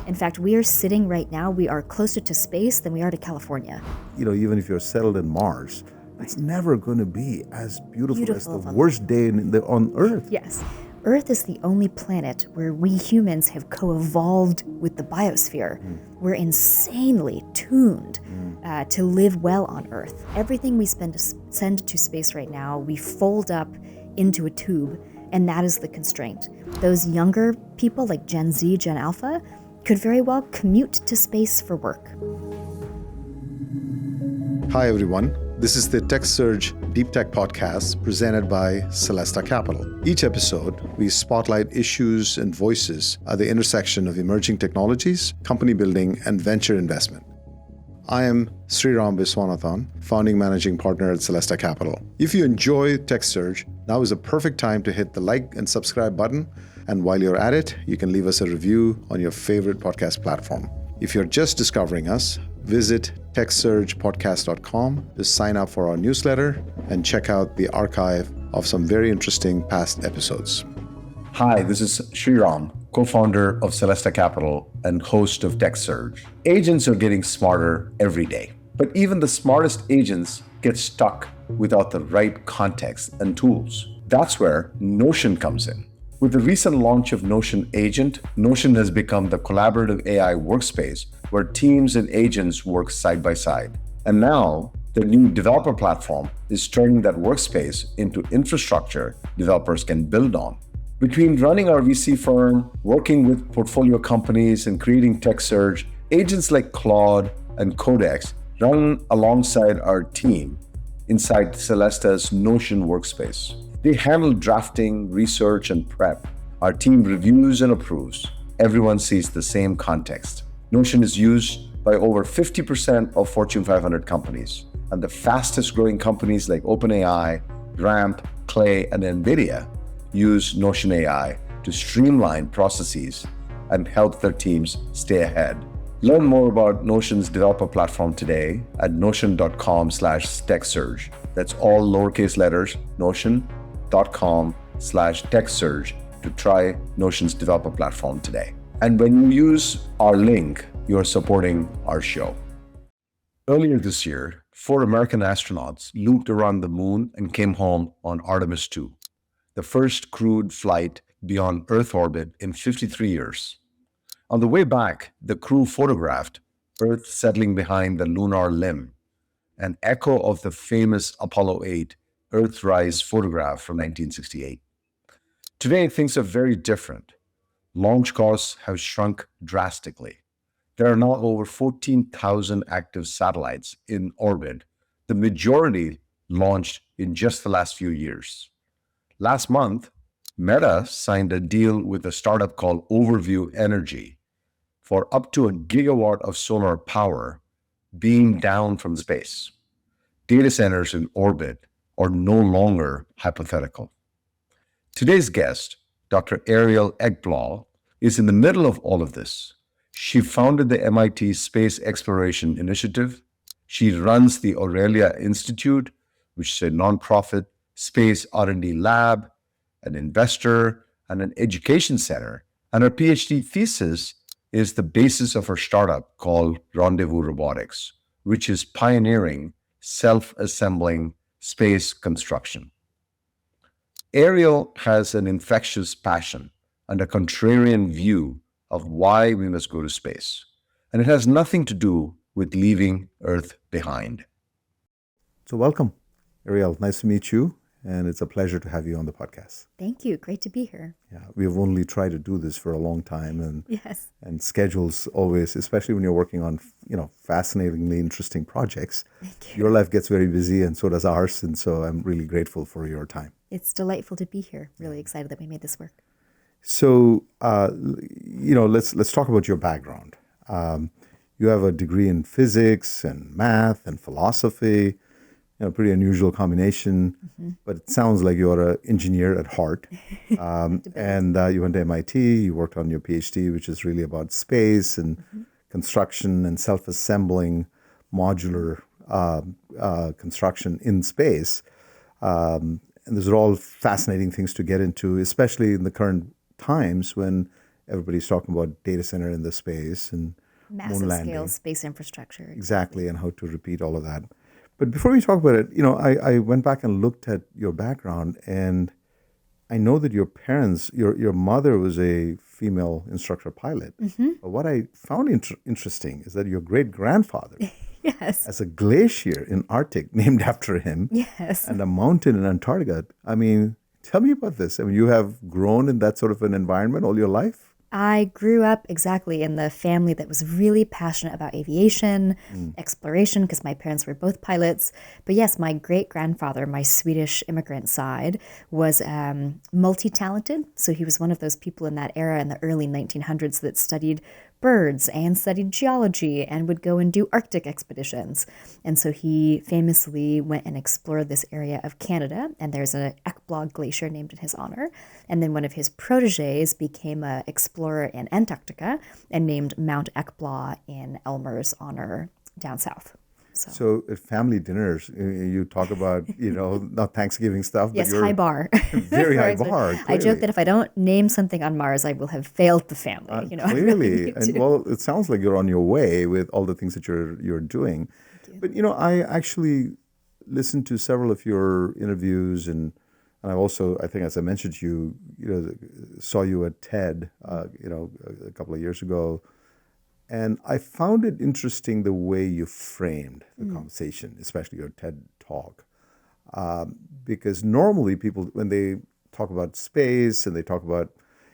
In fact, we are sitting right now, we are closer to space than we are to California. Even if you're settled in Mars, it's never going to be as beautiful as the Beautiful. worst day on Earth. Yes. Earth is the only planet where we humans have co-evolved with the biosphere. We're insanely tuned to live well on Earth. Everything we send to space right now, we fold up into a tube, and that is the constraint. Those younger people like Gen Z, Gen Alpha, could very well commute to space for work. Hi, everyone. This is the Tech Surge Deep Tech Podcast presented by Celesta Capital. Each episode, we spotlight issues and voices at the intersection of emerging technologies, company building, and venture investment. I am Sriram Viswanathan, founding managing partner at Celesta Capital. If you enjoy Tech Surge, now is a perfect time to hit the like and subscribe button. And while you're at it, you can leave us a review on your favorite podcast platform. If you're just discovering us, visit techsurgepodcast.com to sign up for our newsletter and check out the archive of some very interesting past episodes. Hi, this is Sriram, co-founder of Celesta Capital and host of Tech Surge. Agents are getting smarter every day, but even the smartest agents get stuck without the right context and tools. That's where Notion comes in. With the recent launch of Notion Agent, Notion has become the collaborative AI workspace where teams and agents work side by side. And now, the new developer platform is turning that workspace into infrastructure developers can build on. Between running our VC firm, working with portfolio companies, and creating Tech Surge, agents like Claude and Codex run alongside our team inside Celesta's Notion workspace. They handle drafting, research, and prep. Our team reviews and approves. Everyone sees the same context. Notion is used by over 50% of Fortune 500 companies, and the fastest growing companies like OpenAI, Ramp, Clay, and NVIDIA use Notion AI to streamline processes and help their teams stay ahead. Learn more about Notion's developer platform today at notion.com/techsurge. That's all lowercase letters, notion.com/techsurge to try Notion's developer platform today. And when you use our link, you're supporting our show. Earlier this year, 4 American astronauts looped around the moon and came home on Artemis II, the first crewed flight beyond Earth orbit in 53 years. On the way back, the crew photographed Earth settling behind the lunar limb, an echo of the famous Apollo 8 Earthrise photograph from 1968. Today, things are very different. Launch costs have shrunk drastically. There are now over 14,000 active satellites in orbit, the majority launched in just the last few years. Last month, Meta signed a deal with a startup called Overview Energy for up to 1 gigawatt of solar power beamed down from space. Data centers in orbit are no longer hypothetical. Today's guest, Dr. Ariel Ekblaw, is in the middle of all of this. She founded the MIT Space Exploration Initiative. She runs the Aurelia Institute, which is a nonprofit space R&D lab, an investor, and an education center. And her PhD thesis is the basis of her startup called Rendezvous Robotics, which is pioneering self-assembling space construction. Ariel has an infectious passion and a contrarian view of why we must go to space. And it has nothing to do with leaving Earth behind. So welcome, Ariel. Nice to meet you. And it's a pleasure to have you on the podcast. Thank you. Great to be here. Yeah, we've only tried to do this for a long time, and Yes. and schedules always, especially when you're working on fascinatingly interesting projects. Thank you. Your life gets very busy, and so does ours. And so I'm really grateful for your time. It's delightful to be here. Really excited that we made this work. So let's talk about your background. You have a degree in physics and math and philosophy. Pretty unusual combination, but it sounds like you're an engineer at heart. And you went to MIT, you worked on your PhD, which is really about space and construction and self-assembling modular construction in space. And those are all fascinating things to get into, especially in the current times when everybody's talking about data center in the space and Massive moon scale landing. space infrastructure. Exactly, and how to repeat all of that. But before we talk about it, I went back and looked at your background, and I know that your parents, your mother was a female instructor pilot. But what I found interesting is that your great-grandfather Yes. has a glacier in Arctic named after him Yes. and a mountain in Antarctica. I mean, tell me about this. I mean, you have grown in that sort of an environment all your life? I grew up exactly in the family that was really passionate about aviation, exploration, because my parents were both pilots. But yes, my great-grandfather, my Swedish immigrant side, was multi-talented. So he was one of those people in that era in the early 1900s that studied birds and studied geology and would go and do Arctic expeditions. And so he famously went and explored this area of Canada, and there's an Ekblaw glacier named in his honor. And then one of his proteges became an explorer in Antarctica and named Mount Ekblaw in Elmer's honor down south. So at family dinners, you talk about, not Thanksgiving stuff, Yes, but you're high bar. very high bar. I Clearly. joke that if I don't name something on Mars, I will have failed the family. I really Clearly, need and to. well, it sounds like you're on your way with all the things that you're doing. But I actually listened to several of your interviews, and I also, I think, as I mentioned to you, saw you at TED, a couple of years ago. And I found it interesting the way you framed the conversation, especially your TED talk. Because normally people, when they talk about space and they talk about,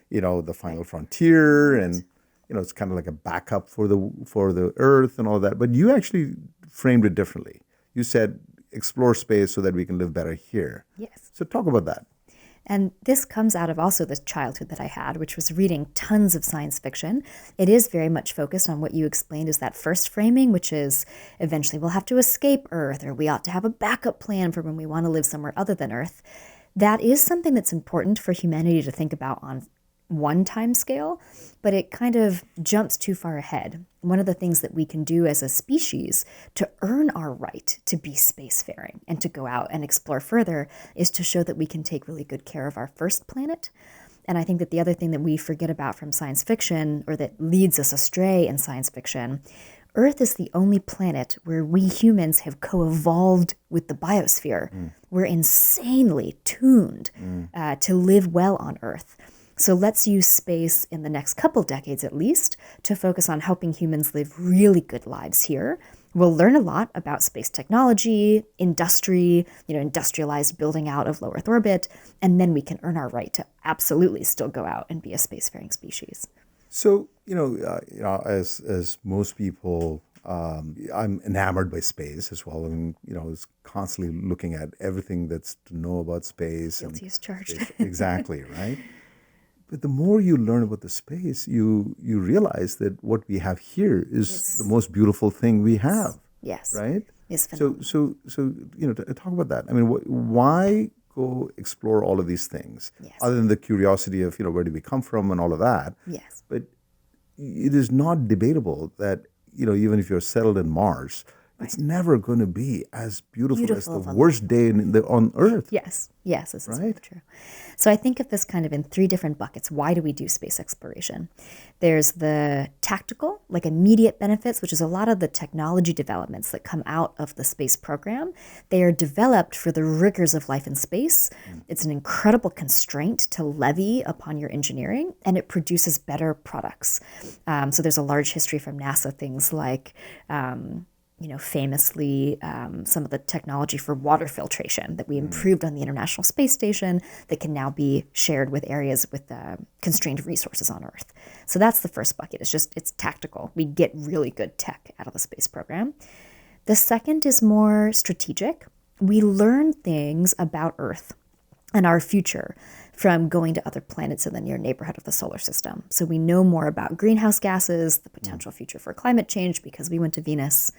the final frontier and, it's kind of like a backup for the Earth and all that. But you actually framed it differently. You said, explore space so that we can live better here. Yes. So talk about that. And this comes out of also the childhood that I had, which was reading tons of science fiction. It is very much focused on what you explained as that first framing, which is eventually we'll have to escape Earth, or we ought to have a backup plan for when we want to live somewhere other than Earth. That is something that's important for humanity to think about on one time scale, but it kind of jumps too far ahead. One of the things that we can do as a species to earn our right to be spacefaring and to go out and explore further is to show that we can take really good care of our first planet. And I think that the other thing that we forget about from science fiction, or that leads us astray in science fiction, Earth is the only planet where we humans have co-evolved with the biosphere. We're insanely tuned to live well on Earth. So let's use space in the next couple decades at least to focus on helping humans live really good lives here. We'll learn a lot about space technology, industry, industrialized building out of low Earth orbit, and then we can earn our right to absolutely still go out and be a spacefaring species. So, as most people, I'm enamored by space as well. I mean, it's constantly looking at everything that's to know about space. Guilty as charged. Exactly, right? But the more you learn about the space, you realize that what we have here is the most beautiful thing we have. Yes. Right? It's phenomenal. So talk about that. I mean, why go explore all of these things, other than the curiosity of, where do we come from and all of that? Yes. But it is not debatable that, even if you're settled in Mars, it's never going to be as beautiful as the worst day on Earth. Yes, this is very Right? true. So I think of this kind of in three different buckets. Why do we do space exploration? There's the tactical, like immediate benefits, which is a lot of the technology developments that come out of the space program. They are developed for the rigors of life in space. It's an incredible constraint to levy upon your engineering, and it produces better products. So there's a large history from NASA, things like famously some of the technology for water filtration that we improved on the International Space Station that can now be shared with areas with constrained resources on Earth. So that's the first bucket. It's tactical. We get really good tech out of the space program. The second is more strategic. We learn things about Earth and our future from going to other planets in the near neighborhood of the solar system. So we know more about greenhouse gases, the potential future for climate change because we went to Venus.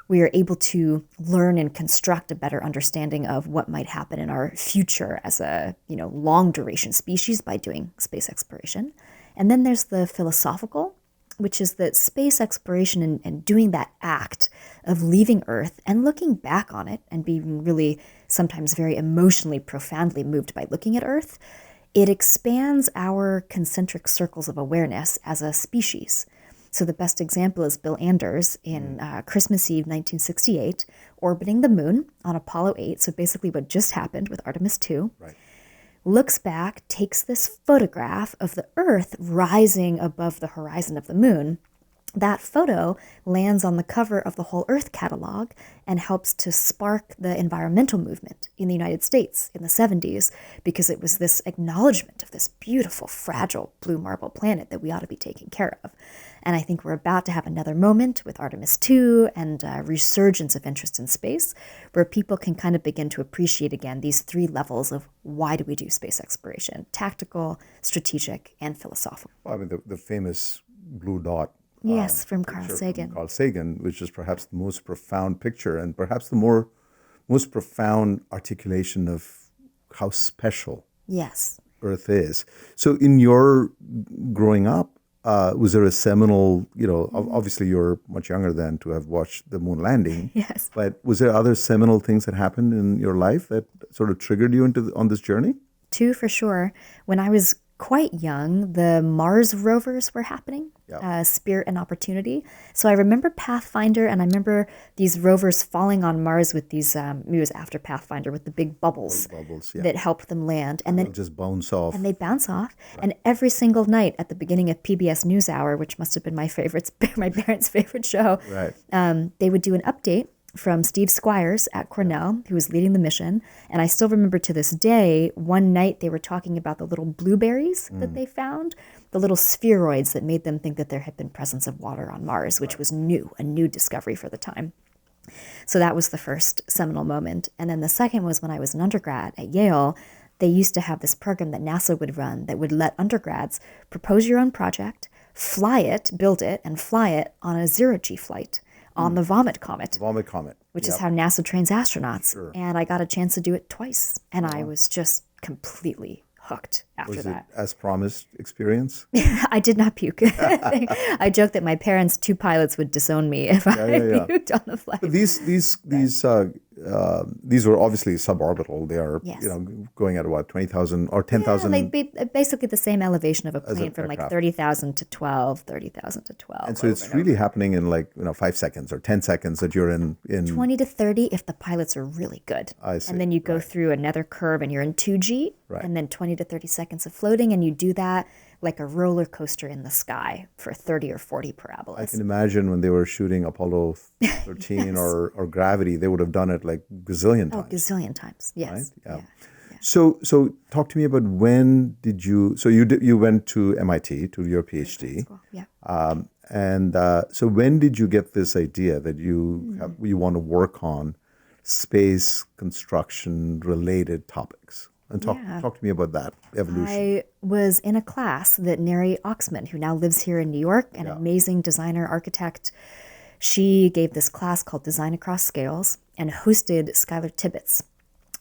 We are able to learn and construct a better understanding of what might happen in our future as a long duration species by doing space exploration. And then there's the philosophical, which is that space exploration and doing that act of leaving Earth and looking back on it and being really sometimes very emotionally, profoundly moved by looking at Earth, it expands our concentric circles of awareness as a species. So the best example is Bill Anders in Christmas Eve 1968, orbiting the moon on Apollo 8, so basically what just happened with Artemis 2. Right. Looks back, takes this photograph of the Earth rising above the horizon of the moon. That photo lands on the cover of the Whole Earth catalog and helps to spark the environmental movement in the United States in the 70s, because it was this acknowledgement of this beautiful, fragile blue marble planet that we ought to be taking care of. And I think we're about to have another moment with Artemis 2 and a resurgence of interest in space, where people can kind of begin to appreciate again these three levels of why do we do space exploration: tactical, strategic, and philosophical. Well, I mean, the famous blue dot. Yes, from Carl Picture Sagan. from Carl Sagan, which is perhaps the most profound picture and perhaps the most profound articulation of how special Yes. Earth is. So in your growing up, was there a seminal, obviously you're much younger than to have watched the moon landing. Yes. But was there other seminal things that happened in your life that sort of triggered you on this journey? Two for sure. When I was quite young, the Mars rovers were happening, Spirit and Opportunity. So I remember Pathfinder, and I remember these rovers falling on Mars with these, it was after Pathfinder, with the big bubbles, that helped them land. And then they'll just bounce off. And they bounce off. Right. And every single night at the beginning of PBS NewsHour, which must have been my parents' favorite show, right. They would do an update from Steve Squires at Cornell, who was leading the mission. And I still remember to this day, one night they were talking about the little blueberries that they found, the little spheroids that made them think that there had been presence of water on Mars, which was a new discovery for the time. So that was the first seminal moment. And then the second was when I was an undergrad at Yale. They used to have this program that NASA would run that would let undergrads propose your own project, build it, and fly it on a zero-G flight on the Vomit Comet. Which is how NASA trains astronauts. Sure. And I got a chance to do it twice. And I was just completely hooked after that. Was it as promised experience? I did not puke. I joked that my parents, two pilots, would disown me if I puked on the flight. But these were obviously suborbital. They are, going at what, 20,000 or 10,000? Yeah, basically the same elevation of a plane from like 30,000 to 12, 30,000 to 12. And so it's really happening in 5 seconds or 10 seconds that you're in 20 to 30 if the pilots are really good. I see. And then you go through another curve and you're in 2G, and then 20 to 30 seconds of floating, and you do that like a roller coaster in the sky for 30 or 40 parabolas. I can imagine when they were shooting Apollo 13 or Gravity, they would have done it like gazillion times. Oh, gazillion times, yes. Right? Yeah. So talk to me about when did you, so you went to MIT to do your PhD. So when did you get this idea that you want to work on space construction related topics? And talk to me about that evolution. I was in a class that Neri Oxman, who now lives here in New York, an amazing designer, architect, she gave this class called Design Across Scales and hosted Skylar Tibbetts,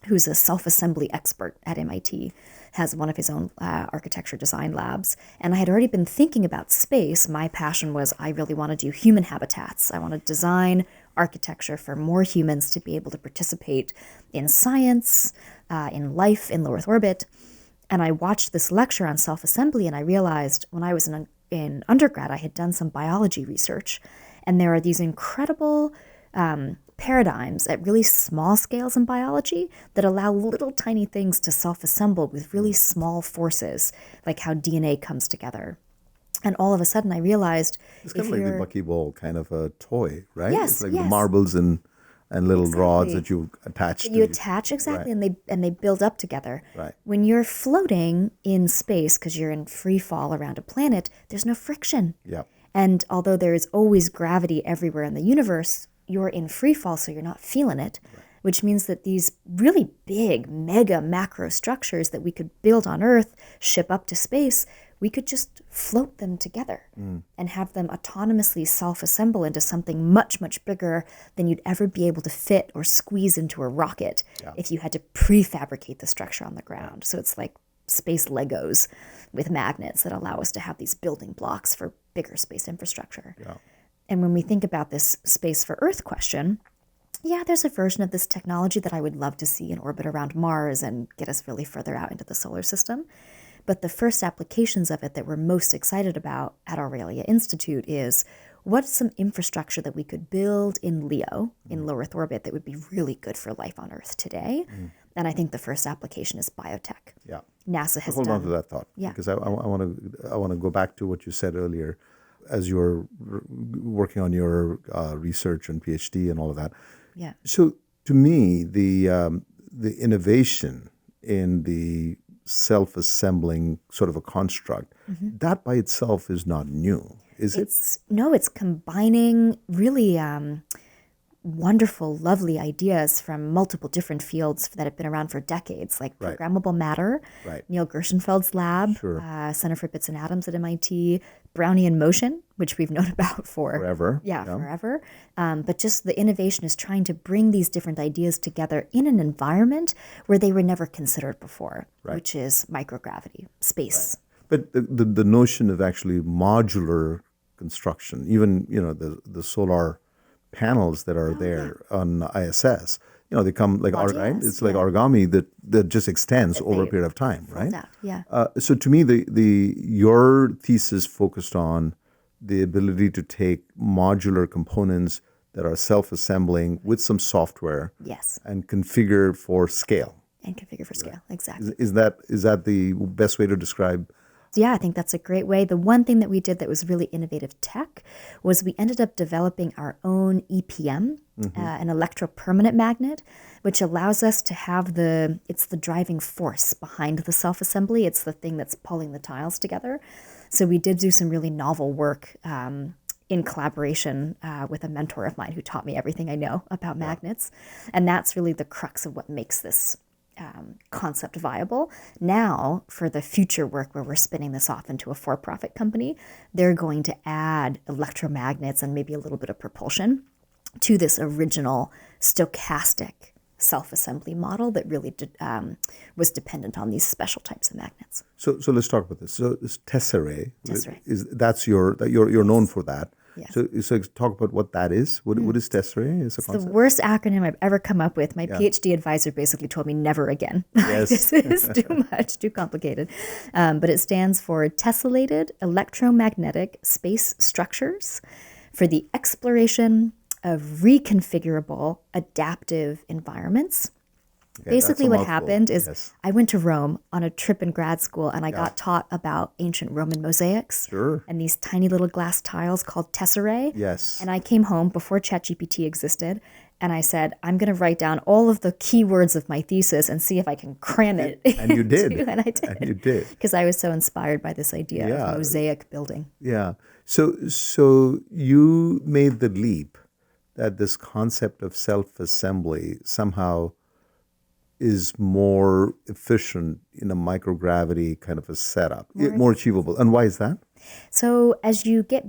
who's a self-assembly expert at MIT, has one of his own architecture design labs. And I had already been thinking about space. My passion was I really want to do human habitats. I want to design architecture for more humans to be able to participate in science, in life in low Earth orbit. And I watched this lecture on self-assembly, and I realized when I was in undergrad, I had done some biology research. And there are these incredible paradigms at really small scales in biology that allow little tiny things to self-assemble with really small forces, like how DNA comes together. And all of a sudden I realized it's kind of like the buckyball kind of a toy, right? Yes, it's like the marbles and little rods that you attach to. You attach, exactly, and they build up together. Right. When you're floating in space, because you're in free fall around a planet, there's no friction. Yeah. And although there is always gravity everywhere in the universe, you're in free fall, so you're not feeling it, which means that these really big, mega macro structures that we could build on Earth, ship up to space, we could just float them together and have them autonomously self-assemble into something much, much bigger than you'd ever be able to fit or squeeze into a rocket if you had to prefabricate the structure on the ground. So it's like space Legos with magnets that allow us to have these building blocks for bigger space infrastructure. Yeah. And when we think about this space for Earth question, there's a version of this technology that I would love to see in orbit around Mars and get us really further out into the solar system. But the first applications of it that we're most excited about at Aurelia Institute is what's some infrastructure that we could build in LEO, in low Earth orbit, that would be really good for life on Earth today. And I think the first application is biotech. Yeah. NASA has Hold done. on to that thought, Yeah. because I want to go back to what you said earlier, as you were working on your research and PhD and all of that. Yeah. So to me, the innovation in the self-assembling sort of a construct, that by itself is not new, is it? It's combining really wonderful, lovely ideas from multiple different fields that have been around for decades, like Right. programmable matter, Right. Neil Gershenfeld's lab, Sure. Center for Bits and Atoms at MIT, Brownian motion, which we've known about for Forever. Yeah, forever. But just the innovation is trying to bring these different ideas together in an environment where they were never considered before, which is microgravity, space. But the notion of actually modular construction, even the solar panels that are there on ISS, they come like right? It's like origami that just extends over a period of time, right? Out, yeah. So to me, your thesis focused on the ability to take modular components that are self-assembling with some software, Yes. and configure for scale. And configure for scale, exactly. Is that the best way to describe? Yeah, I think that's a great way. The one thing that we did that was really innovative tech was we ended up developing our own EPM, an electropermanent magnet, which allows us to have it's the driving force behind the self-assembly. It's the thing that's pulling the tiles together. So we did do some really novel work in collaboration with a mentor of mine who taught me everything I know about magnets. And that's really the crux of what makes this concept viable. Now, for the future work where we're spinning this off into a for-profit company, they're going to add electromagnets and maybe a little bit of propulsion to this original stochastic self-assembly model that really was dependent on these special types of magnets. So let's talk about this. So this TESSERAE, TESSERAE. you're known for that. Yes. So talk about what that is. What is TESSERAE? It's the worst acronym I've ever come up with. My PhD advisor basically told me never again. Yes. This is too much, too complicated. But it stands for Tessellated Electromagnetic Space Structures for the Exploration of Reconfigurable Adaptive Environments. Okay, Basically, what mouthful. happened is Yes. I went to Rome on a trip in grad school, and I got taught about ancient Roman mosaics Sure. and these tiny little glass tiles called tesserae. Yes. And I came home before ChatGPT existed, and I said, I'm going to write down all of the key words of my thesis and see if I can cram it. And you did. And I did. And you did. Because I was so inspired by this idea of mosaic building. Yeah. So you made the leap that this concept of self-assembly somehow is more efficient in a microgravity kind of a setup, more achievable. And why is that? So as you get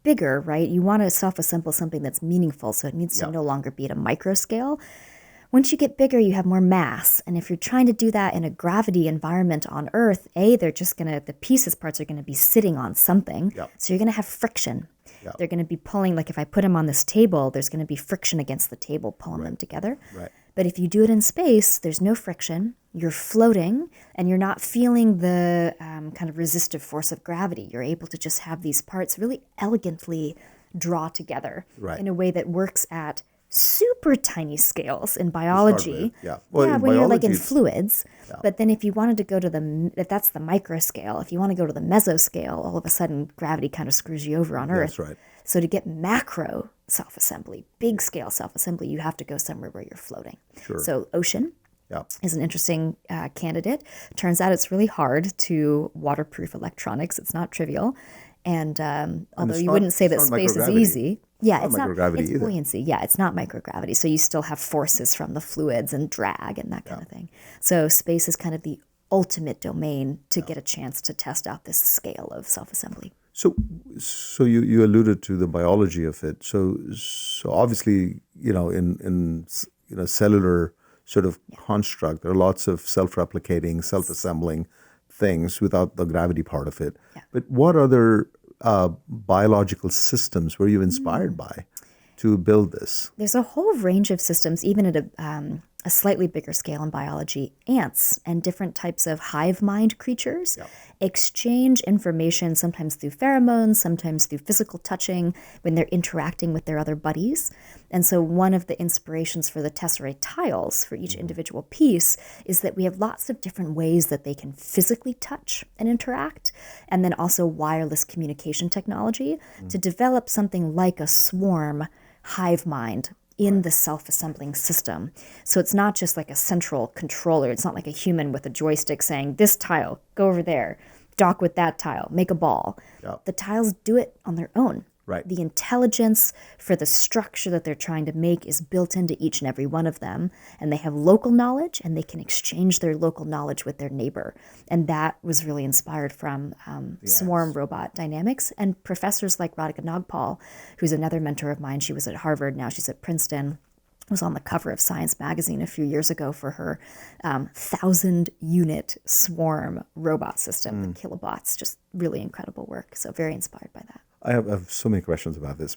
bigger, right, you want to self-assemble something that's meaningful, so it needs to no longer be at a micro scale. Once you get bigger, you have more mass. And if you're trying to do that in a gravity environment on Earth, the pieces parts are going to be sitting on something. Yep. So you're going to have friction. Yep. They're going to be pulling, like if I put them on this table, there's going to be friction against the table pulling them together. Right. But if you do it in space, there's no friction. You're floating, and you're not feeling the kind of resistive force of gravity. You're able to just have these parts really elegantly draw together in a way that works at super tiny scales in biology. Well, when you're like in biology, fluids. But then if you wanted to go to if that's the micro scale, if you want to go to the mesoscale, all of a sudden gravity kind of screws you over on Earth. That's right. So to get macro self-assembly, big scale self-assembly, you have to go somewhere where you're floating. Sure. So ocean is an interesting candidate. Turns out it's really hard to waterproof electronics. It's not trivial. And although you wouldn't say that space is easy. Yeah, it's not microgravity it's either. buoyancy. Yeah, it's not microgravity. So you still have forces from the fluids and drag and that kind of thing. So space is kind of the ultimate domain to get a chance to test out this scale of self-assembly. So you alluded to the biology of it. So obviously, in cellular sort of construct, there are lots of self-replicating, self-assembling things without the gravity part of it. Yeah. But what other biological systems were you inspired by to build this? There's a whole range of systems, even at a slightly bigger scale in biology, ants and different types of hive mind creatures exchange information sometimes through pheromones, sometimes through physical touching when they're interacting with their other buddies. And so one of the inspirations for the TESSERAE tiles for each individual piece is that we have lots of different ways that they can physically touch and interact, and then also wireless communication technology to develop something like a swarm hive mind in the self-assembling system. So it's not just like a central controller. It's not like a human with a joystick saying, this tile, go over there, dock with that tile, make a ball. The tiles do it on their own. Right. The intelligence for the structure that they're trying to make is built into each and every one of them. And they have local knowledge, and they can exchange their local knowledge with their neighbor. And that was really inspired from swarm robot dynamics. And professors like Radhika Nagpal, who's another mentor of mine, she was at Harvard, now she's at Princeton, was on the cover of Science magazine a few years ago for her 1,000-unit swarm robot system, the kilobots. Just really incredible work. So very inspired by that. I have so many questions about this.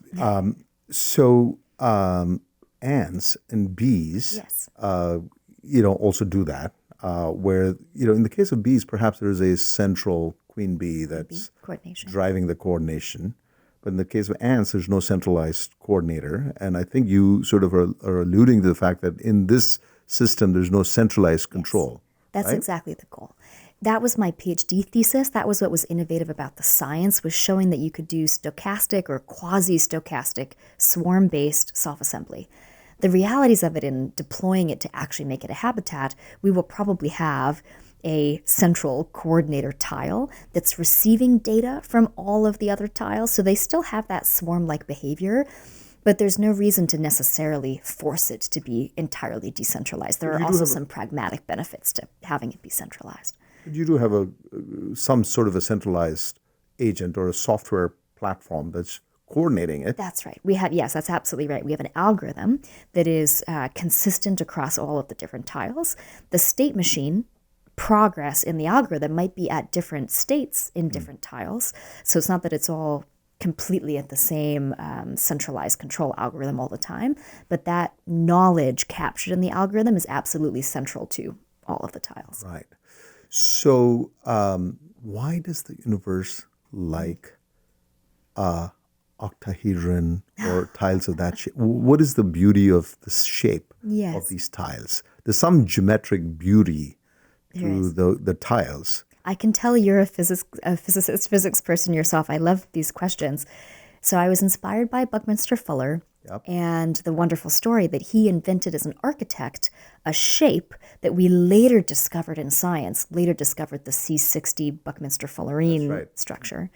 Ants and bees, Yes. Also do that. Where, in the case of bees, perhaps there is a central queen bee that's Coordination. driving the coordination. But in the case of ants, there's no centralized coordinator. And I think you sort of are alluding to the fact that in this system, there's no centralized control. That's right? exactly the goal. That was my PhD thesis. That was what was innovative about the science, was showing that you could do stochastic or quasi-stochastic swarm-based self-assembly. The realities of it in deploying it to actually make it a habitat, we will probably have a central coordinator tile that's receiving data from all of the other tiles. So they still have that swarm-like behavior, but there's no reason to necessarily force it to be entirely decentralized. There are also some pragmatic benefits to having it be centralized. You do have some sort of a centralized agent or a software platform that's coordinating it. That's right. Yes, that's absolutely right. We have an algorithm that is consistent across all of the different tiles. The state machine progress in the algorithm might be at different states in different tiles. So it's not that it's all completely at the same centralized control algorithm all the time, but that knowledge captured in the algorithm is absolutely central to all of the tiles. Right. So why does the universe like octahedron or tiles of that shape? What is the beauty of the shape of these tiles? There's some geometric beauty to the tiles. I can tell you're a physicist, physics person yourself. I love these questions. So I was inspired by Buckminster Fuller and the wonderful story that he invented as an architect a shape that we later discovered in science, later discovered the C60 Buckminster Fullerene structure.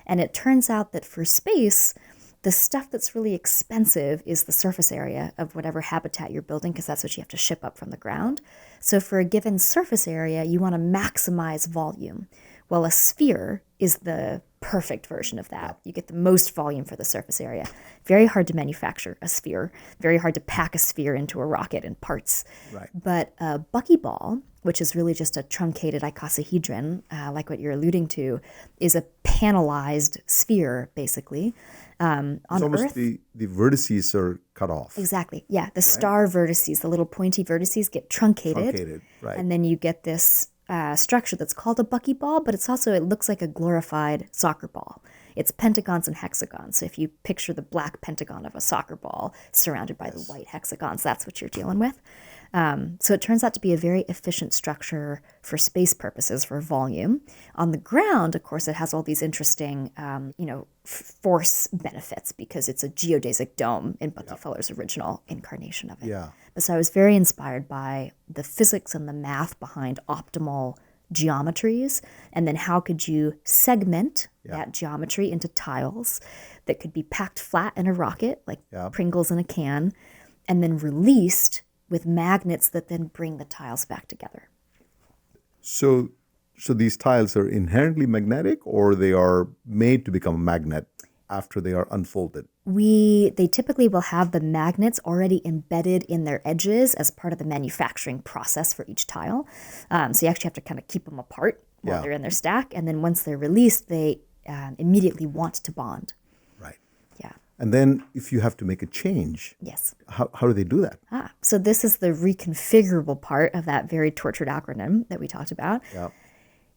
And it turns out that for space, the stuff that's really expensive is the surface area of whatever habitat you're building, because that's what you have to ship up from the ground. So for a given surface area, you want to maximize volume. Well, a sphere is the perfect version of that. You get the most volume for the surface area. Very hard to manufacture a sphere. Very hard to pack a sphere into a rocket in parts. Right. But a buckyball, which is really just a truncated icosahedron, like what you're alluding to, is a panelized sphere, basically. On it's almost Earth, the vertices are cut off. Exactly. Yeah. The star vertices, the little pointy vertices get truncated. Right. And then you get this structure that's called a buckyball, but it looks like a glorified soccer ball. It's pentagons and hexagons. So if you picture the black pentagon of a soccer ball surrounded by the white hexagons, that's what you're dealing with. So it turns out to be a very efficient structure for space purposes, for volume. On the ground, of course, it has all these interesting, force benefits because it's a geodesic dome in Bucky Fuller's original incarnation of it. Yeah. So I was very inspired by the physics and the math behind optimal geometries, and then how could you segment that geometry into tiles that could be packed flat in a rocket, like Pringles in a can, and then released with magnets that then bring the tiles back together. So these tiles are inherently magnetic, or they are made to become a magnet after they are unfolded? They typically will have the magnets already embedded in their edges as part of the manufacturing process for each tile. So you actually have to kind of keep them apart while they're in their stack. And then once they're released, they immediately want to bond. Right. Yeah. And then if you have to make a change, Yes. how do they do that? So this is the reconfigurable part of that very tortured acronym that we talked about. Yeah.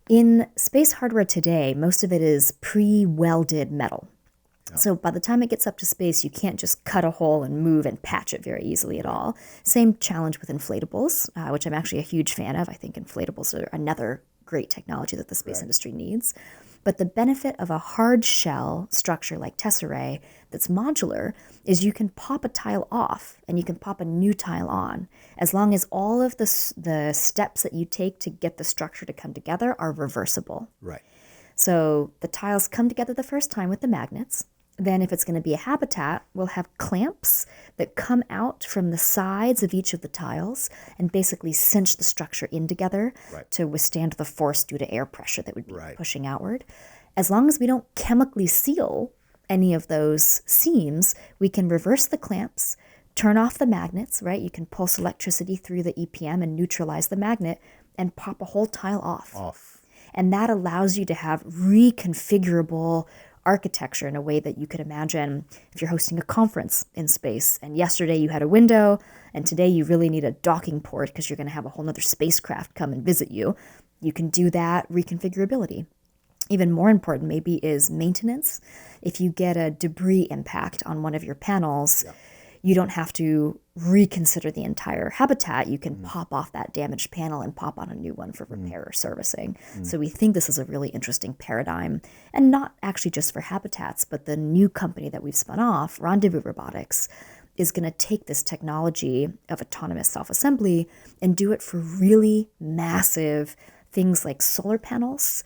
In space hardware today, most of it is pre-welded metal. So by the time it gets up to space, you can't just cut a hole and move and patch it very easily at all. Same challenge with inflatables, which I'm actually a huge fan of. I think inflatables are another great technology that the space industry needs. But the benefit of a hard shell structure like TESSERAE that's modular is you can pop a tile off and you can pop a new tile on, as long as all of the steps that you take to get the structure to come together are reversible. Right. So the tiles come together the first time with the magnets. Then if it's going to be a habitat, we'll have clamps that come out from the sides of each of the tiles and basically cinch the structure in together to withstand the force due to air pressure that would be pushing outward. As long as we don't chemically seal any of those seams, we can reverse the clamps, turn off the magnets, right? You can pulse electricity through the EPM and neutralize the magnet and pop a whole tile off. And that allows you to have reconfigurable architecture in a way that you could imagine if you're hosting a conference in space and yesterday you had a window and today you really need a docking port because you're going to have a whole nother spacecraft come and visit you. You can do that reconfigurability. Even more important maybe is maintenance. If you get a debris impact on one of your panels, you don't have to reconsider the entire habitat. You can pop off that damaged panel and pop on a new one for repair or servicing. So we think this is a really interesting paradigm, and not actually just for habitats, but the new company that we've spun off, Rendezvous Robotics, is going to take this technology of autonomous self-assembly and do it for really massive things like solar panels,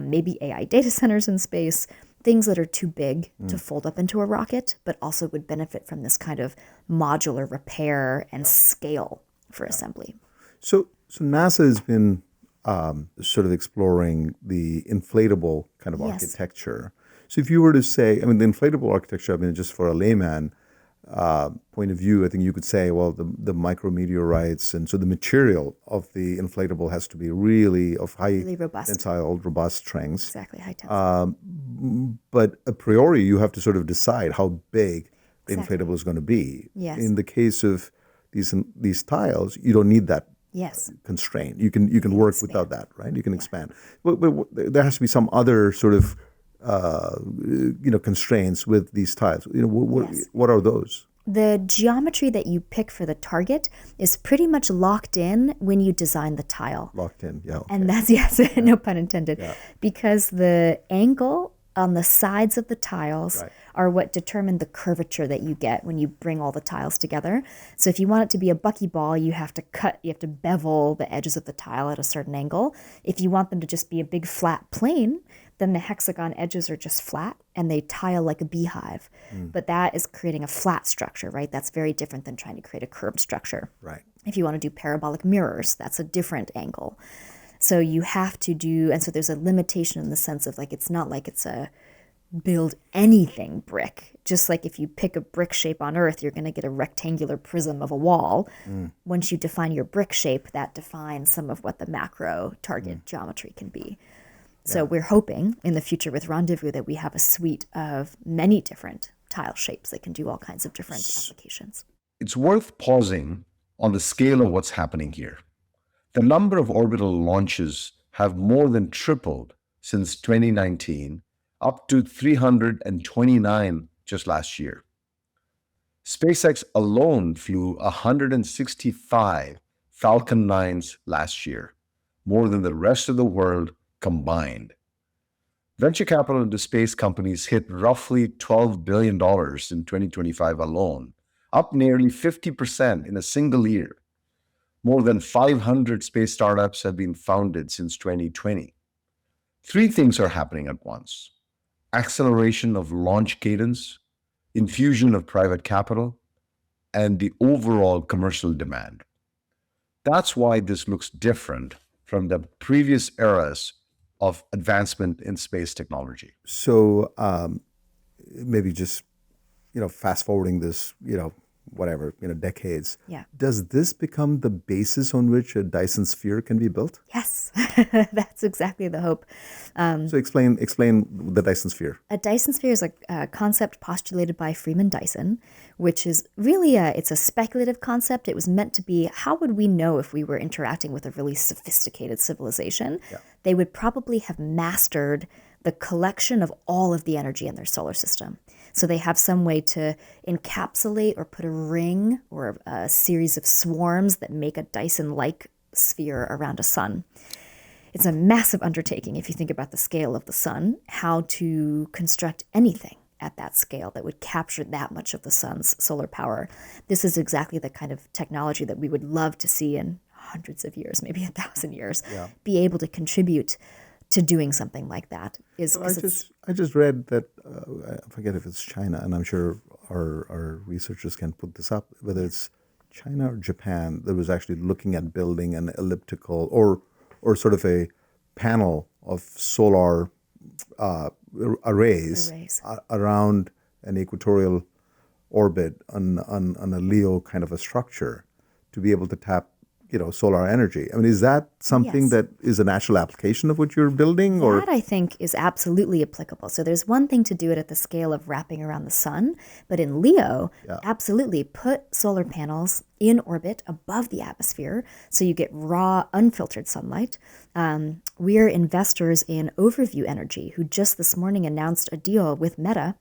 maybe AI data centers in space, things that are too big to fold up into a rocket, but also would benefit from this kind of modular repair and scale for assembly. So NASA has been sort of exploring the inflatable kind of architecture. So if you were to say, I mean, the inflatable architecture, I mean, just for a layman point of view, I think you could say, well, the micrometeorites, and so the material of the inflatable has to be really of Really robust. tensile, robust strengths. Exactly, high tensile. But a priori, you have to sort of decide how big the inflatable is going to be. Yes. In the case of these tiles, you don't need that constraint. You can work without that, right? You can expand. But there has to be some other sort of constraints with these tiles. What are those? The geometry that you pick for the target is pretty much locked in when you design the tile. Locked in, yeah. Okay. And that's, no pun intended, because the angle on the sides of the tiles are what determine the curvature that you get when you bring all the tiles together. So if you want it to be a buckyball, you have to bevel the edges of the tile at a certain angle. If you want them to just be a big flat plane, then the hexagon edges are just flat and they tile like a beehive. But that is creating a flat structure, right? That's very different than trying to create a curved structure. Right. If you want to do parabolic mirrors, that's a different angle. So you have to do, and so there's a limitation in the sense of like, it's not like it's a build anything brick. Just like if you pick a brick shape on Earth, you're going to get a rectangular prism of a wall. Once you define your brick shape, that defines some of what the macro target geometry can be. So we're hoping in the future with Rendezvous that we have a suite of many different tile shapes that can do all kinds of different applications. It's worth pausing on the scale of what's happening here. The number of orbital launches have more than tripled since 2019, up to 329 just last year. SpaceX alone flew 165 Falcon 9s last year, more than the rest of the world combined. Venture capital into space companies hit roughly $12 billion in 2025 alone, up nearly 50% in a single year. More than 500 space startups have been founded since 2020. Three things are happening at once: acceleration of launch cadence, infusion of private capital, and the overall commercial demand. That's why this looks different from the previous eras of advancement in space technology. So maybe just fast forwarding this whatever, decades. Yeah. Does this become the basis on which a Dyson sphere can be built? Yes, that's exactly the hope. So explain the Dyson sphere. A Dyson sphere is a concept postulated by Freeman Dyson, which is really it's a speculative concept. It was meant to be, how would we know if we were interacting with a really sophisticated civilization? Yeah. They would probably have mastered the collection of all of the energy in their solar system. So they have some way to encapsulate or put a ring or a series of swarms that make a Dyson-like sphere around a sun. It's a massive undertaking if you think about the scale of the sun, how to construct anything at that scale that would capture that much of the sun's solar power. This is exactly the kind of technology that we would love to see in hundreds of years, maybe 1,000 years, be able to contribute to doing something like that. I just read that, I forget if it's China, and I'm sure our researchers can put this up, whether it's China or Japan, that was actually looking at building an elliptical or sort of a panel of solar arrays around an equatorial orbit on a LEO kind of a structure to be able to tap solar energy. I mean, is that something that is a natural application of what you're building? Or that, I think, is absolutely applicable. So there's one thing to do it at the scale of wrapping around the sun, but in LEO, absolutely put solar panels in orbit above the atmosphere so you get raw, unfiltered sunlight. We're investors in Overview Energy, who just this morning announced a deal with Meta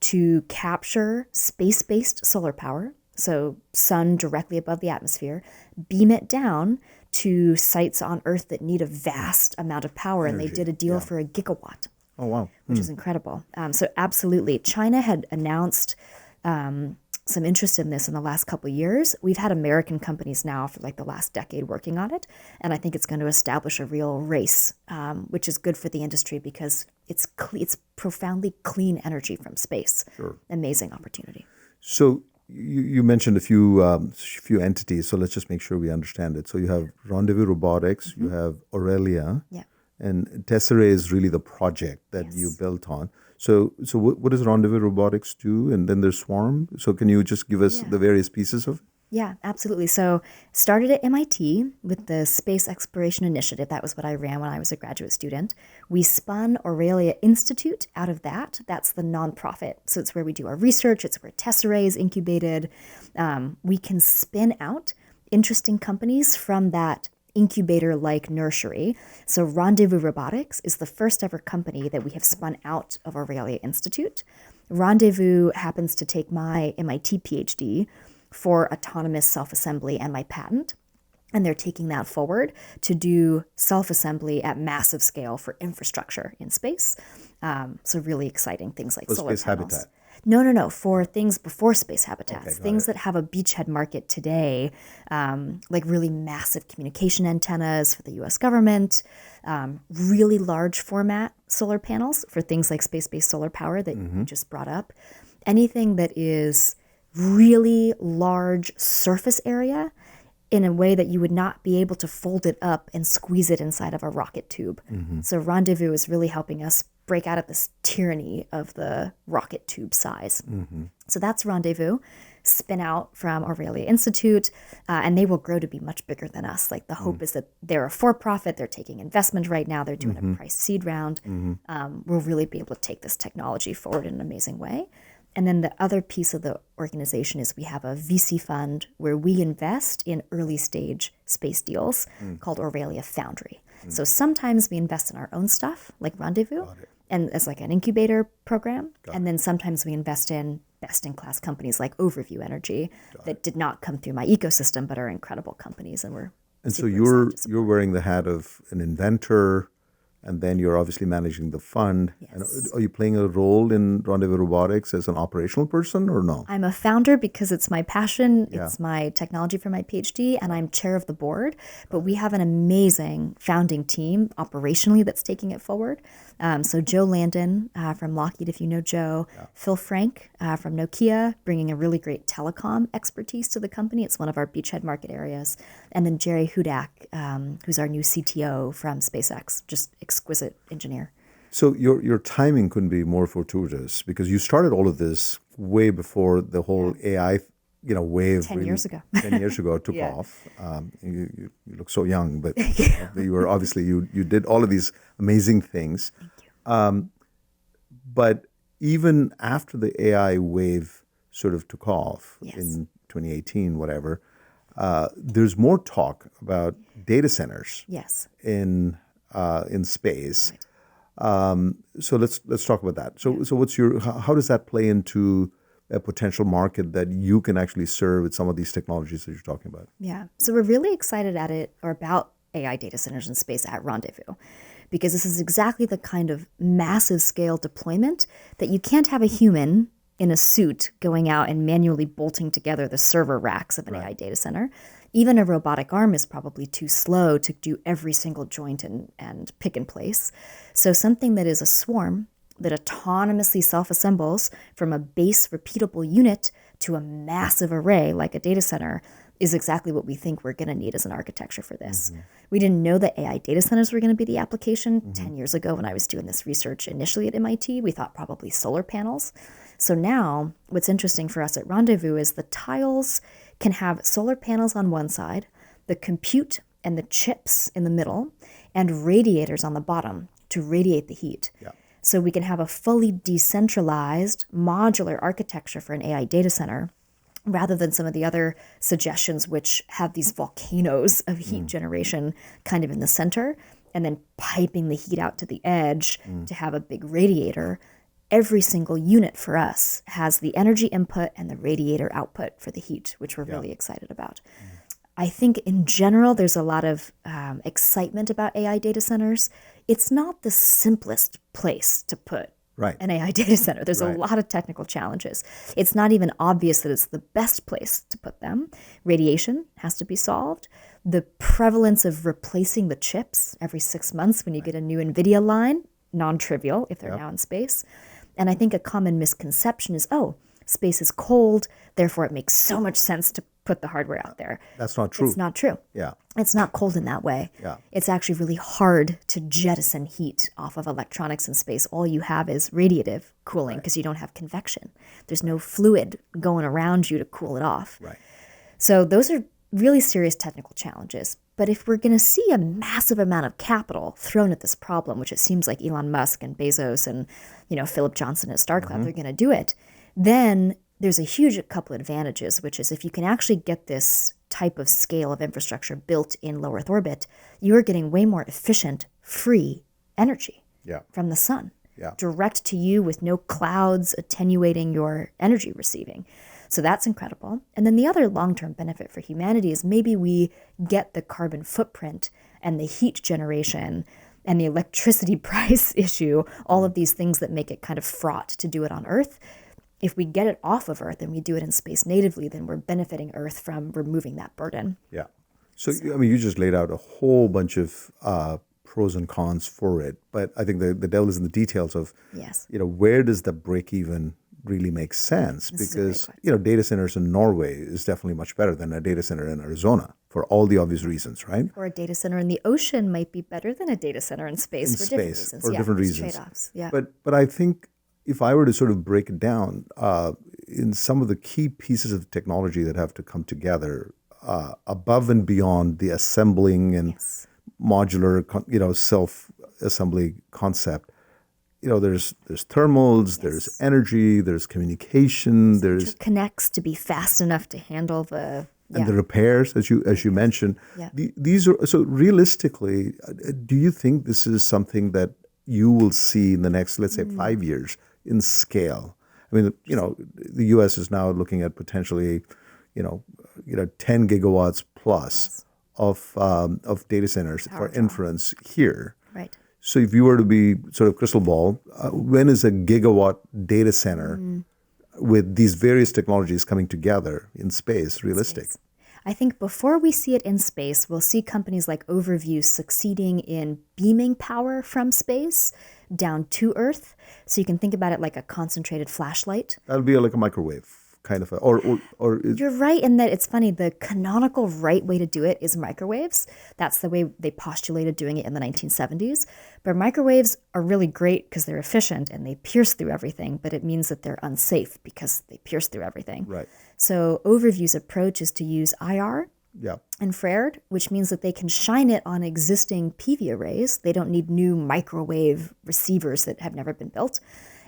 to capture space-based solar power, so sun directly above the atmosphere, beam it down to sites on Earth that need a vast amount of power. And they did a deal for 1 gigawatt. Oh, wow. Which is incredible. So absolutely. China had announced some interest in this in the last couple of years. We've had American companies now for the last decade working on it. And I think it's going to establish a real race, which is good for the industry because it's profoundly clean energy from space. Sure. Amazing opportunity. So you mentioned a few entities, so let's just make sure we understand it. So you have Rendezvous Robotics, you have Aurelia, and TESSERAE is really the project that you built on. So what does Rendezvous Robotics do? And then there's Swarm. So can you just give us the various pieces of it? Yeah, absolutely. So started at MIT with the Space Exploration Initiative. That was what I ran when I was a graduate student. We spun Aurelia Institute out of that. That's the nonprofit. So it's where we do our research. It's where TESSERAE is incubated. We can spin out interesting companies from that incubator-like nursery. So Rendezvous Robotics is the first ever company that we have spun out of Aurelia Institute. Rendezvous happens to take my MIT PhD for autonomous self-assembly and my patent. And they're taking that forward to do self-assembly at massive scale for infrastructure in space. So really exciting things like solar space panels. habitat. No. For things before space habitats, Okay, things that have a beachhead market today, like really massive communication antennas for the U.S. government, really large format solar panels for things like space-based solar power that you just brought up. Anything that is really large surface area in a way that you would not be able to fold it up and squeeze it inside of a rocket tube. So Rendezvous is really helping us break out of this tyranny of the rocket tube size. So that's Rendezvous, spin out from Aurelia Institute, and they will grow to be much bigger than us. Like the hope is that they're a for-profit, they're taking investment right now, they're doing a price seed round. We'll really be able to take this technology forward in an amazing way. And then the other piece of the organization is we have a VC fund where we invest in early stage space deals called Aurelia Foundry. So sometimes we invest in our own stuff, like Rendezvous, and as like an incubator program. And then sometimes we invest in best-in-class companies like Overview Energy that did not come through my ecosystem, but are incredible companies. And so you're wearing the hat of an inventor, and then you're obviously managing the fund. Yes. And are you playing a role in Rendezvous Robotics as an operational person or no? I'm a founder because it's my passion. It's my technology for my PhD, and I'm chair of the board. But we have an amazing founding team operationally that's taking it forward. So Joe Landon from Lockheed, if you know Joe, Phil Frank from Nokia, bringing a really great telecom expertise to the company. It's one of our beachhead market areas. And then Jerry Hudak, who's our new CTO from SpaceX, just exquisite engineer. So your timing couldn't be more fortuitous because you started all of this way before the whole AI wave 10 years ago. 10 years ago took Yeah. off. You look so young, but you were obviously, you did all of these amazing things. Thank you. But even after the AI wave sort of took off Yes. in 2018, whatever, there's more talk about data centers Yes. in space. Right. So let's talk about that. So what's how does that play into a potential market that you can actually serve with some of these technologies that you're talking about? Yeah. So we're really excited about AI data centers in space at Rendezvous, because this is exactly the kind of massive scale deployment that you can't have a human in a suit going out and manually bolting together the server racks of an AI data center. Even a robotic arm is probably too slow to do every single joint and pick in place. So something that is a swarm that autonomously self-assembles from a base repeatable unit to a massive array like a data center is exactly what we think we're going to need as an architecture for this. We didn't know that AI data centers were going to be the application 10 years ago when I was doing this research initially at MIT. We thought probably solar panels. So now what's interesting for us at Rendezvous is the tiles can have solar panels on one side, the compute and the chips in the middle, and radiators on the bottom to radiate the heat. Yeah. So we can have a fully decentralized modular architecture for an AI data center, rather than some of the other suggestions which have these volcanoes of heat generation kind of in the center and then piping the heat out to the edge to have a big radiator. Every single unit for us has the energy input and the radiator output for the heat, which we're really excited about. I think in general, there's a lot of excitement about AI data centers. It's not the simplest place to put an AI data center. There's a lot of technical challenges. It's not even obvious that it's the best place to put them. Radiation has to be solved. The prevalence of replacing the chips every 6 months when you get a new NVIDIA line, non-trivial if they're now in space. And I think a common misconception is, space is cold, therefore it makes so much sense to put the hardware out there. That's not true. It's not true. Yeah. It's not cold in that way. Yeah. It's actually really hard to jettison heat off of electronics in space. All you have is radiative cooling because you don't have convection. There's no fluid going around you to cool it off. Right. So those are really serious technical challenges. But if we're going to see a massive amount of capital thrown at this problem, which it seems like Elon Musk and Bezos and Philip Johnson at StarCloud, they're going to do it, then there's a huge couple advantages, which is if you can actually get this type of scale of infrastructure built in low Earth orbit, you are getting way more efficient, free energy from the sun, direct to you with no clouds attenuating your energy receiving. So that's incredible. And then the other long-term benefit for humanity is maybe we get the carbon footprint and the heat generation and the electricity price issue, all of these things that make it kind of fraught to do it on Earth. If we get it off of Earth and we do it in space natively, then we're benefiting Earth from removing that burden. Yeah. So, I mean, you just laid out a whole bunch of pros and cons for it, but I think the devil is in the details of, where does the break even really make sense? Because, data centers in Norway is definitely much better than a data center in Arizona for all the obvious reasons, right? Or a data center in the ocean might be better than a data center in space for different reasons. For different there's reasons. Trade-offs. Yeah. But I think if I were to sort of break it down in some of the key pieces of technology that have to come together above and beyond the assembling and modular, self-assembly concept, there's thermals, there's energy, there's communication, there's connects to be fast enough to handle the and the repairs, as you mentioned. Yeah. These are so realistically. Do you think this is something that you will see in the next, let's say, 5 years in scale? I mean, the U.S. is now looking at potentially, 10 gigawatts plus of data centers for inference here. Right. So if you were to be sort of crystal ball, when is a gigawatt data center with these various technologies coming together in space realistic? I think before we see it in space, we'll see companies like Overview succeeding in beaming power from space down to Earth. So you can think about it like a concentrated flashlight. That'll be like a microwave kind of or is, You're right in that it's funny. The canonical right way to do it is microwaves. That's the way they postulated doing it in the 1970s. But microwaves are really great because they're efficient and they pierce through everything, but it means that they're unsafe because they pierce through everything. right? So Overview's approach is to use IR, Yeah, infrared, which means that they can shine it on existing PV arrays. They don't need new microwave receivers that have never been built.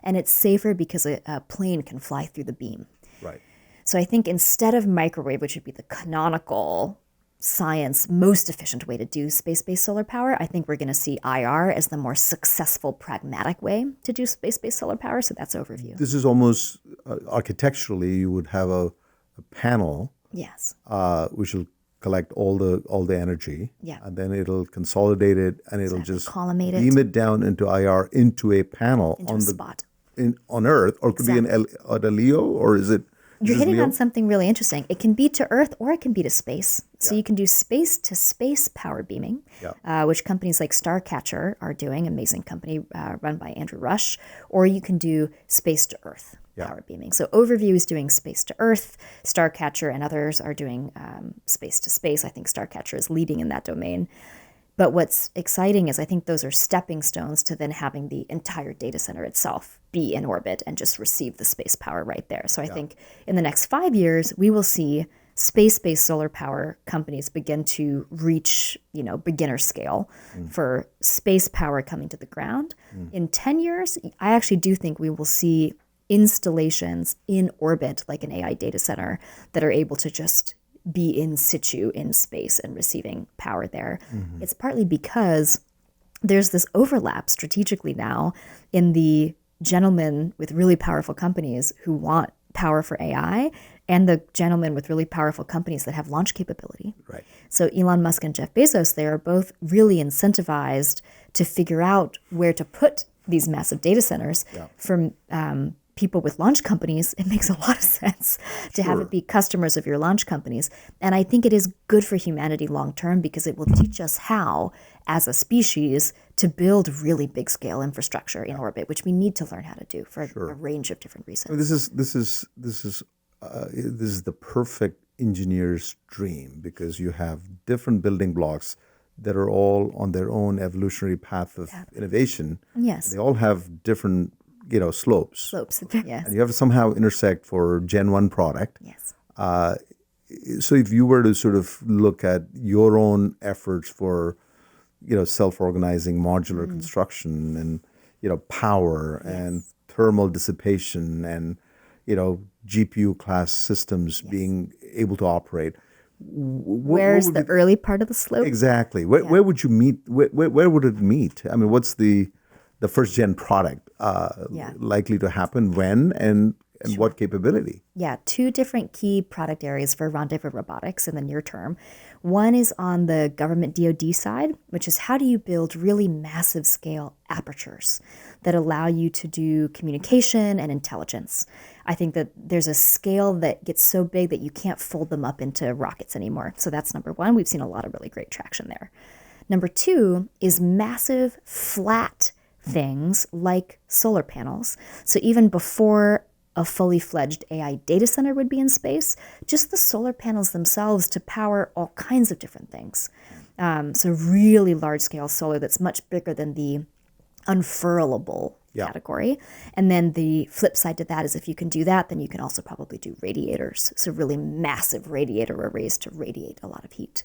And it's safer because a plane can fly through the beam. right. So I think instead of microwave, which would be the canonical science, most efficient way to do space-based solar power, I think we're going to see IR as the more successful, pragmatic way to do space-based solar power. So that's Overview. This is almost architecturally, you would have a panel Yes. which will collect all the energy, Yeah. and then it'll consolidate it, and it'll just Collimate it. beam it down into IR into a panel Into on a the spot. on Earth, or could be a LEO, or is it? You're is this hitting LEO? on something really interesting. It can be to Earth or it can be to space. So you can do space-to-space power beaming, which companies like Starcatcher are doing, amazing company run by Andrew Rush, or you can do space-to-Earth power beaming. So Overview is doing space-to-Earth. Starcatcher and others are doing space-to-space. I think Starcatcher is leading in that domain. But what's exciting is I think those are stepping stones to then having the entire data center itself be in orbit and just receive the space power right there. So I think in the next 5 years, we will see space-based solar power companies begin to reach, beginner scale for space power coming to the ground. In 10 years, I actually do think we will see installations in orbit like an AI data center that are able to just be in situ in space and receiving power there. It's partly because there's this overlap strategically now in the gentlemen with really powerful companies who want power for AI and the gentlemen with really powerful companies that have launch capability. Right. So Elon Musk and Jeff Bezos, they are both really incentivized to figure out where to put these massive data centers. From people with launch companies, it makes a lot of sense to have it be customers of your launch companies. And I think it is good for humanity long term because it will teach us how, as a species, to build really big scale infrastructure in orbit, which we need to learn how to do for a range of different reasons. I mean, this is the perfect engineer's dream, because you have different building blocks that are all on their own evolutionary path of innovation. Yes. They all have different slopes. Yes. And you have to somehow intersect for Gen 1 product. Yes. So if you were to sort of look at your own efforts for, self-organizing modular construction and, power and thermal dissipation and, GPU class systems being able to operate. Where's the early part of the slope? Exactly. Where would you meet? Where would it meet? I mean, what's the first gen product likely to happen when and what capability? Yeah, two different key product areas for Rendezvous Robotics in the near term. One is on the government DoD side, which is how do you build really massive scale apertures that allow you to do communication and intelligence. I think that there's a scale that gets so big that you can't fold them up into rockets anymore. So that's number one. We've seen a lot of really great traction there. Number two is massive flat things like solar panels. So even before a fully fledged AI data center would be in space, just the solar panels themselves to power all kinds of different things. So really large scale solar that's much bigger than the unfurlable category. And then the flip side to that is if you can do that, then you can also probably do radiators. So really massive radiator arrays to radiate a lot of heat.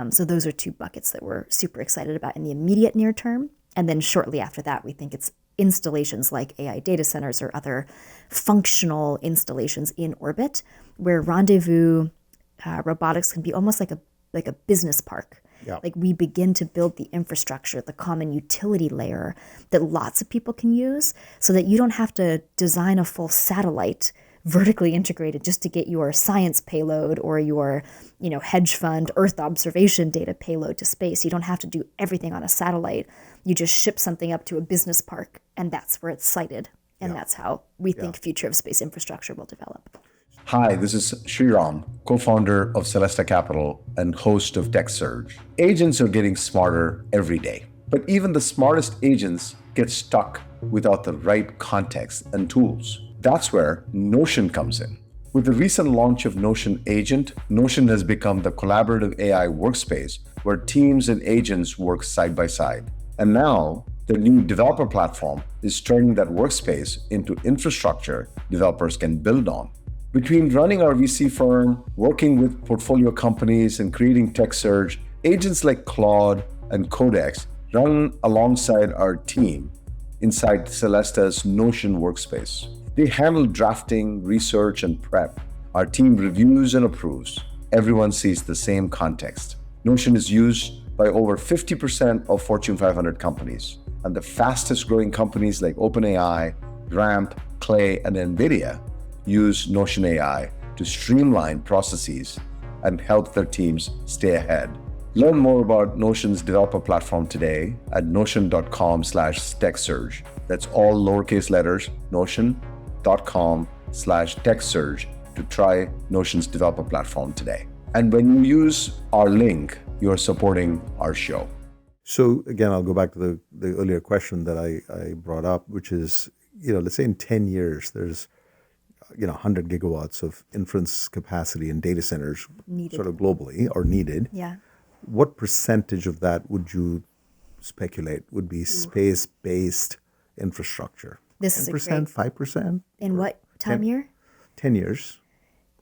So those are two buckets that we're super excited about in the immediate near term. And then shortly after that, we think it's installations like AI data centers or other functional installations in orbit where Rendezvous Robotics can be almost like a business park. Like we begin to build the infrastructure, the common utility layer that lots of people can use so that you don't have to design a full satellite vertically integrated just to get your science payload or your, hedge fund Earth observation data payload to space. You don't have to do everything on a satellite. You just ship something up to a business park, and that's where it's sited. And that's how we think future of space infrastructure will develop. Hi, this is Sriram, co-founder of Celesta Capital and host of TechSurge. Agents are getting smarter every day, but even the smartest agents get stuck without the right context and tools. That's where Notion comes in. With the recent launch of Notion Agent, Notion has become the collaborative AI workspace where teams and agents work side by side. And now, the new developer platform is turning that workspace into infrastructure developers can build on. Between running our VC firm, working with portfolio companies, and creating TechSurge, agents like Claude and Codex run alongside our team inside Celesta's Notion workspace. They handle drafting, research, and prep. Our team reviews and approves. Everyone sees the same context. Notion is used by over 50% of Fortune 500 companies, and the fastest growing companies like OpenAI, Ramp, Clay, and NVIDIA use Notion AI to streamline processes and help their teams stay ahead. Learn more about Notion's developer platform today at notion.com/techsurge. That's all lowercase letters, notion.com/techsurge to try Notion's developer platform today. And when you use our link, you're supporting our show. So again, I'll go back to the earlier question that I brought up, which is, let's say in 10 years, there's 100 gigawatts of inference capacity in data centers Needed. sort of globally or needed. Yeah. What percentage of that would you speculate would be space-based infrastructure? This is a 10%, great... 5%? In what time year? 10 years.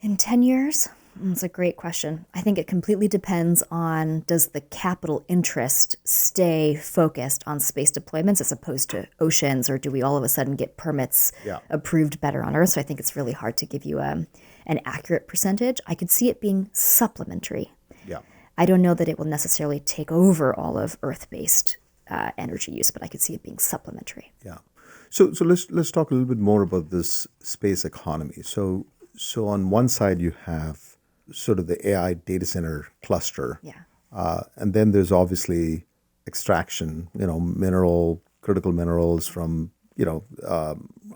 In 10 years? That's a great question. I think it completely depends on, does the capital interest stay focused on space deployments as opposed to oceans, or do we all of a sudden get permits approved better on Earth? So I think it's really hard to give you an accurate percentage. I could see it being supplementary. Yeah. I don't know that it will necessarily take over all of Earth-based energy use, but I could see it being supplementary. Yeah. So let's talk a little bit more about this space economy. So on one side you have sort of the AI data center cluster. Yeah. And then there's obviously extraction, critical minerals from,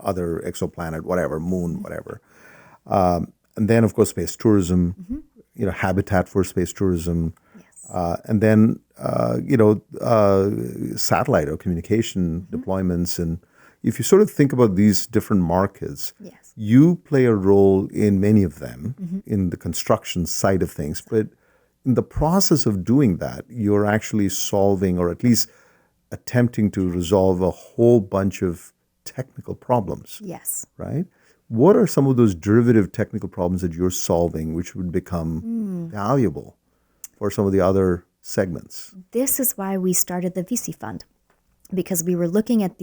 other exoplanet, whatever, moon, whatever. And then, of course, space tourism, habitat for space tourism. Yes. And then, satellite or communication deployments. And if you sort of think about these different markets, Yes. you play a role in many of them in the construction side of things. But in the process of doing that, you're actually solving, or at least attempting to resolve, a whole bunch of technical problems. Yes. Right? What are some of those derivative technical problems that you're solving which would become valuable for some of the other segments? This is why we started the VC fund, because we were looking at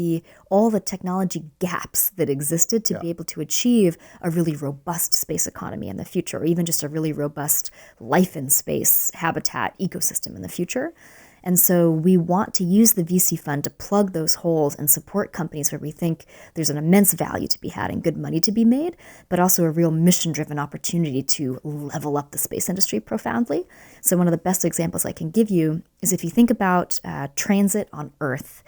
all the technology gaps that existed to be able to achieve a really robust space economy in the future, or even just a really robust life in space habitat ecosystem in the future. And so we want to use the VC fund to plug those holes and support companies where we think there's an immense value to be had and good money to be made, but also a real mission-driven opportunity to level up the space industry profoundly. So one of the best examples I can give you is if you think about transit on Earth.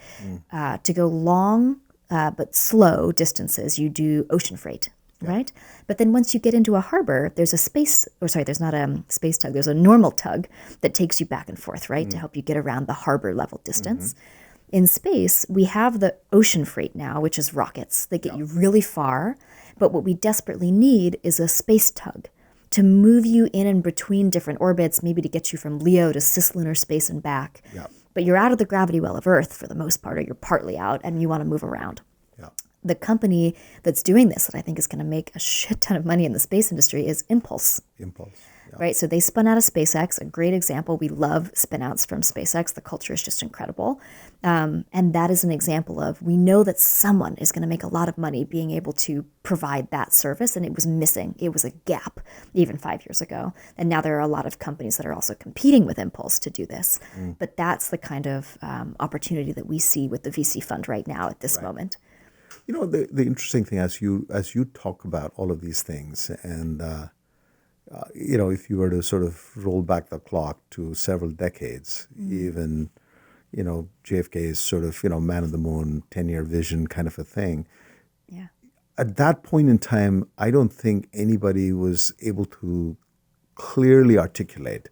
To go long but slow distances, you do ocean freight. Right? But then once you get into a harbor, there's there's not a space tug, there's a normal tug that takes you back and forth, right? To help you get around the harbor level distance. In space, we have the ocean freight now, which is rockets that get you really far. But what we desperately need is a space tug to move you in and between different orbits, maybe to get you from LEO to cislunar space and back. But you're out of the gravity well of Earth for the most part, or you're partly out, and you want to move around. The company that's doing this, that I think is going to make a shit ton of money in the space industry, is Impulse. Right? So they spun out of SpaceX, a great example. We love spin-outs from SpaceX. The culture is just incredible. And that is an example of, we know that someone is going to make a lot of money being able to provide that service, and it was missing. It was a gap even 5 years ago. And now there are a lot of companies that are also competing with Impulse to do this. But that's the kind of opportunity that we see with the VC fund right now at this moment. The interesting thing, as you talk about all of these things, and if you were to sort of roll back the clock to several decades, even JFK's sort of man on the moon, 10-year vision kind of a thing. Yeah. At that point in time, I don't think anybody was able to clearly articulate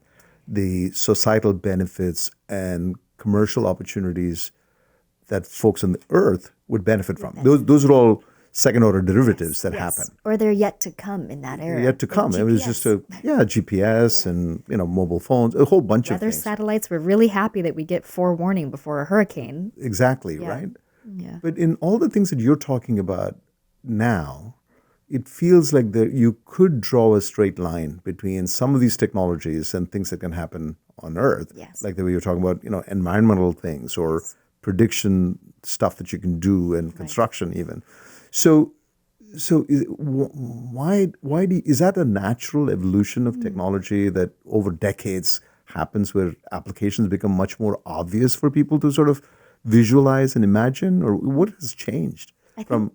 the societal benefits and commercial opportunities that folks on the Earth would benefit from. Those are all second order derivatives that Yes. happen. Or they're yet to come in that era. Yet to Like come. It was just GPS and, mobile phones, a whole bunch of weather things. satellites. We're really happy that we get forewarning before a hurricane. Exactly, Yeah. right? Yeah. But in all the things that you're talking about now, it feels like you could draw a straight line between some of these technologies and things that can happen on Earth. Yes. Like the way you're talking about, environmental things or prediction stuff that you can do and construction even. So is that a natural evolution of technology that over decades happens where applications become much more obvious for people to sort of visualize and imagine, or what has changed? I think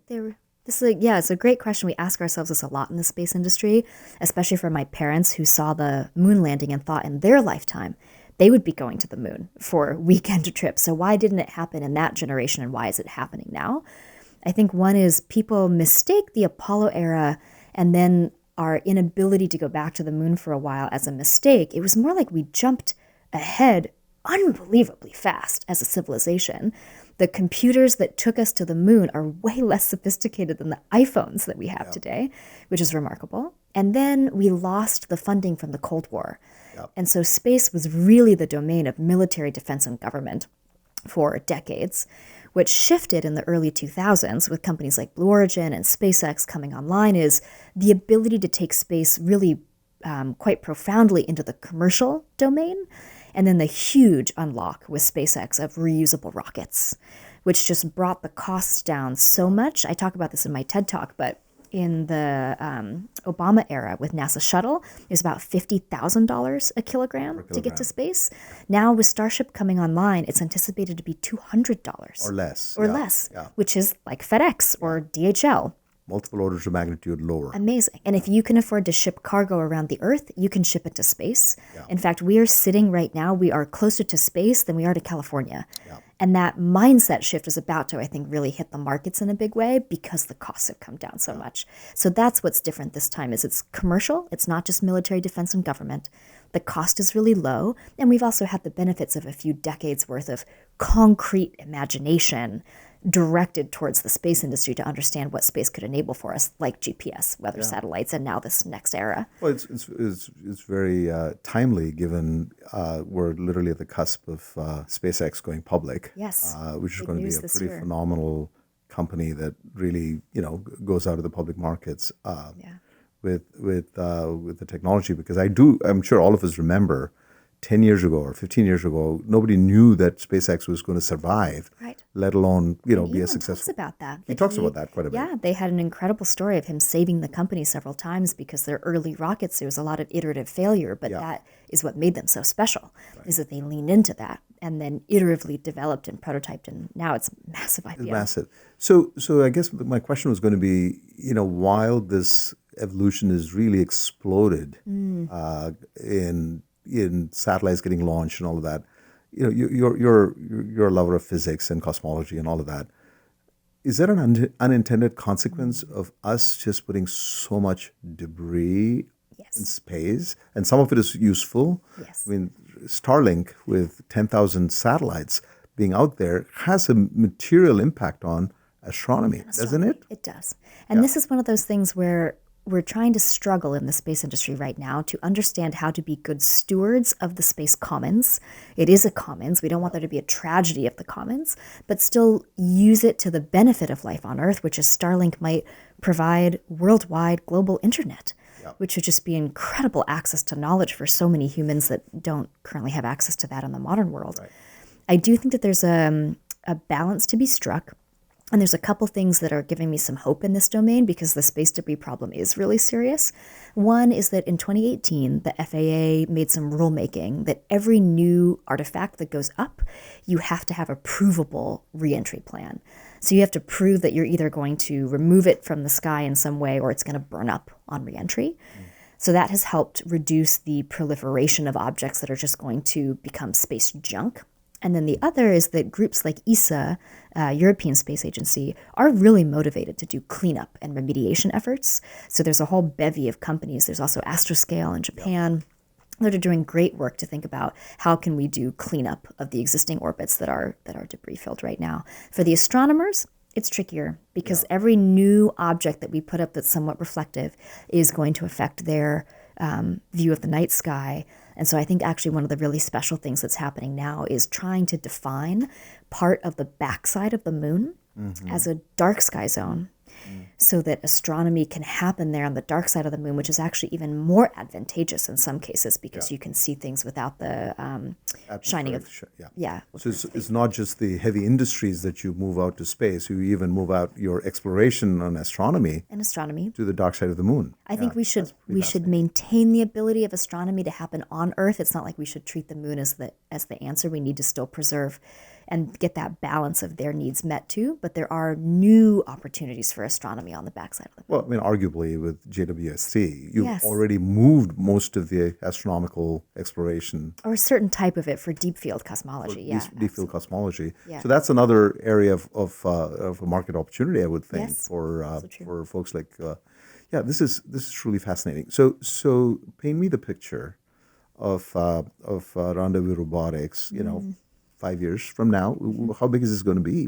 it's a great question. We ask ourselves this a lot in the space industry, especially for my parents who saw the moon landing and thought in their lifetime they would be going to the moon for weekend trips. So why didn't it happen in that generation and why is it happening now? I think one is people mistake the Apollo era and then our inability to go back to the moon for a while as a mistake. It was more like we jumped ahead unbelievably fast as a civilization. The computers that took us to the moon are way less sophisticated than the iPhones that we have today, which is remarkable. And then we lost the funding from the Cold War. And so space was really the domain of military defense and government for decades. What shifted in the early 2000s with companies like Blue Origin and SpaceX coming online is the ability to take space really quite profoundly into the commercial domain. And then the huge unlock with SpaceX of reusable rockets, which just brought the costs down so much. I talk about this in my TED Talk, but in the Obama era with NASA shuttle, it was about $50,000 a kilogram to get to space. Now with Starship coming online, it's anticipated to be $200. Or less. Which is like FedEx or DHL. Multiple orders of magnitude lower. Amazing. And if you can afford to ship cargo around the Earth, you can ship it to space. In fact, we are sitting right now, we are closer to space than we are to California. And that mindset shift is about to, I think, really hit the markets in a big way because the costs have come down so much. So that's what's different this time is it's commercial. It's not just military defense and government. The cost is really low. And we've also had the benefits of a few decades worth of concrete imagination directed towards the space industry to understand what space could enable for us, like GPS, weather satellites, and now this next era. Well, it's very timely given we're literally at the cusp of SpaceX going public. Yes. Which is Big going to be news a this pretty year. phenomenal company that really, goes out of the public markets with the technology. Because I'm sure all of us remember 10 years ago or 15 years ago, nobody knew that SpaceX was going to survive, let alone, be a successful. Talks about that. He talks about that quite a bit. Yeah, they had an incredible story of him saving the company several times because their early rockets, there was a lot of iterative failure, but that is what made them so special, is that they leaned into that and then iteratively developed and prototyped, and now it's massive IPO. It's massive. So I guess my question was going to be, while this evolution has really exploded in satellites getting launched and all of that, you're a lover of physics and cosmology and all of that. Is that an unintended consequence of us just putting so much debris in space? And some of it is useful. Yes. I mean, Starlink with 10,000 satellites being out there has a material impact on astronomy, doesn't it? It does. And this is one of those things where we're trying to struggle in the space industry right now to understand how to be good stewards of the space commons. It is a commons. We don't want there to be a tragedy of the commons, but still use it to the benefit of life on Earth, which is Starlink might provide worldwide global internet, which would just be incredible access to knowledge for so many humans that don't currently have access to that in the modern world. I do think that there's a balance to be struck. And there's a couple things that are giving me some hope in this domain because the space debris problem is really serious. One is that in 2018, the FAA made some rulemaking that every new artifact that goes up, you have to have a provable reentry plan. So you have to prove that you're either going to remove it from the sky in some way or it's going to burn up on reentry. So that has helped reduce the proliferation of objects that are just going to become space junk. And then the other is that groups like ESA, European Space Agency, are really motivated to do cleanup and remediation efforts. So there's a whole bevy of companies. There's also Astroscale in Japan that are doing great work to think about how can we do cleanup of the existing orbits that are debris filled right now. For the astronomers, It's trickier because every new object that we put up that's somewhat reflective is going to affect their view of the night sky. And so I think actually one of the really special things that's happening now is trying to define part of the backside of the moon as a dark sky zone so that astronomy can happen there on the dark side of the moon, which is actually even more advantageous in some cases because you can see things without the shining of... So it's not just the heavy industries that you move out to space. You even move out your exploration on astronomy to the dark side of the moon. I think we should maintain the ability of astronomy to happen on Earth. It's not like we should treat the moon as the answer. We need to still preserve and get that balance of their needs met too. But there are new opportunities for astronomy on the backside of the moon. Well, I mean, arguably with JWST, you've already moved most of the astronomical exploration. Or a certain type of it for deep field cosmology, Deep field cosmology. Yeah. So that's another area of a market opportunity, I would think, for folks like... this is truly fascinating. So paint me the picture of Rendezvous Robotics, 5 years from now. How big is this going to be?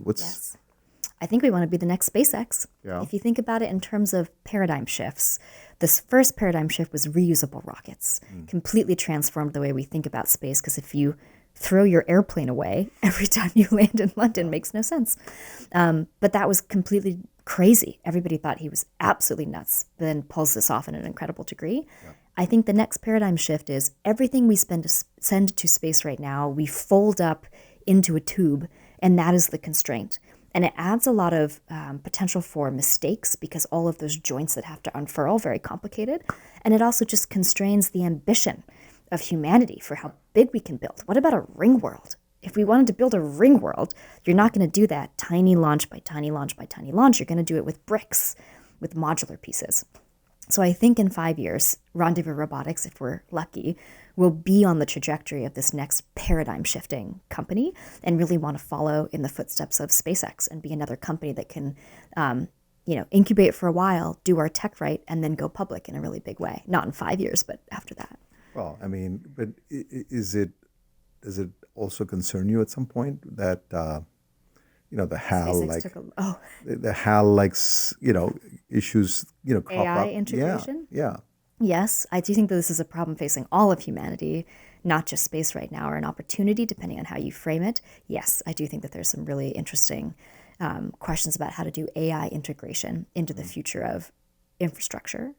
I think we want to be the next SpaceX. Yeah. If you think about it in terms of paradigm shifts, this first paradigm shift was reusable rockets, completely transformed the way we think about space, because if you throw your airplane away every time you land in London, makes no sense. But that was completely crazy. Everybody thought he was absolutely nuts, but then pulls this off in an incredible degree. Yeah. I think the next paradigm shift is everything we send to space right now, we fold up into a tube, and that is the constraint. And it adds a lot of potential for mistakes because all of those joints that have to unfurl, very complicated. And it also just constrains the ambition of humanity for how big we can build. What about a ring world? If we wanted to build a ring world, you're not going to do that tiny launch by tiny launch by tiny launch. You're going to do it with bricks, with modular pieces. So I think in 5 years, Rendezvous Robotics, if we're lucky, will be on the trajectory of this next paradigm-shifting company and really want to follow in the footsteps of SpaceX and be another company that can, incubate for a while, do our tech right, and then go public in a really big way. Not in 5 years, but after that. Well, I mean, but does it also concern you at some point that the HAL the HAL issues crop AI up? integration? Yeah. Yes, I do think that this is a problem facing all of humanity, not just space right now, or an opportunity, depending on how you frame it. Yes, I do think that there's some really interesting questions about how to do AI integration into the future of infrastructure.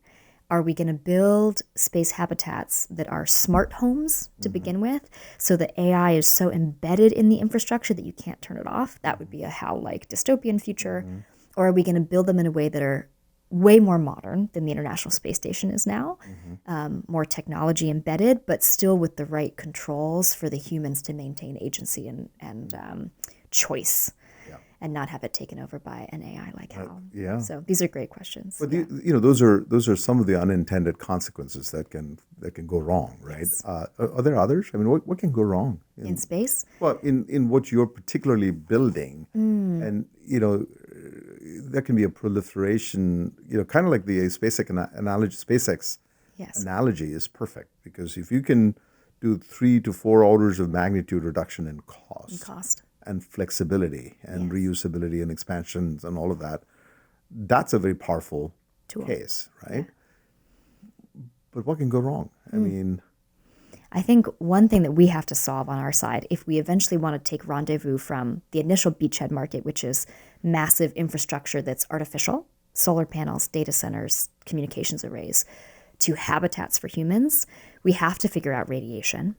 Are we going to build space habitats that are smart homes to begin with, so that AI is so embedded in the infrastructure that you can't turn it off? That would be a HAL-like dystopian future. Or are we going to build them in a way that are way more modern than the International Space Station is now, more technology embedded, but still with the right controls for the humans to maintain agency and choice, and not have it taken over by an AI like HAL. So these are great questions. But those are some of the unintended consequences that can go wrong, right? Yes. Are there others? I mean, what can go wrong in space? Well, in what you're particularly building, and there can be a proliferation. Kind of like the SpaceX analogy. SpaceX analogy is perfect because if you can do 3 to 4 orders of magnitude reduction in cost. And flexibility and reusability and expansions and all of that, that's a very powerful case, right? But what can go wrong? I mean... I think one thing that we have to solve on our side, if we eventually want to take Rendezvous from the initial beachhead market, which is massive infrastructure that's artificial, solar panels, data centers, communications arrays, to habitats for humans, we have to figure out radiation.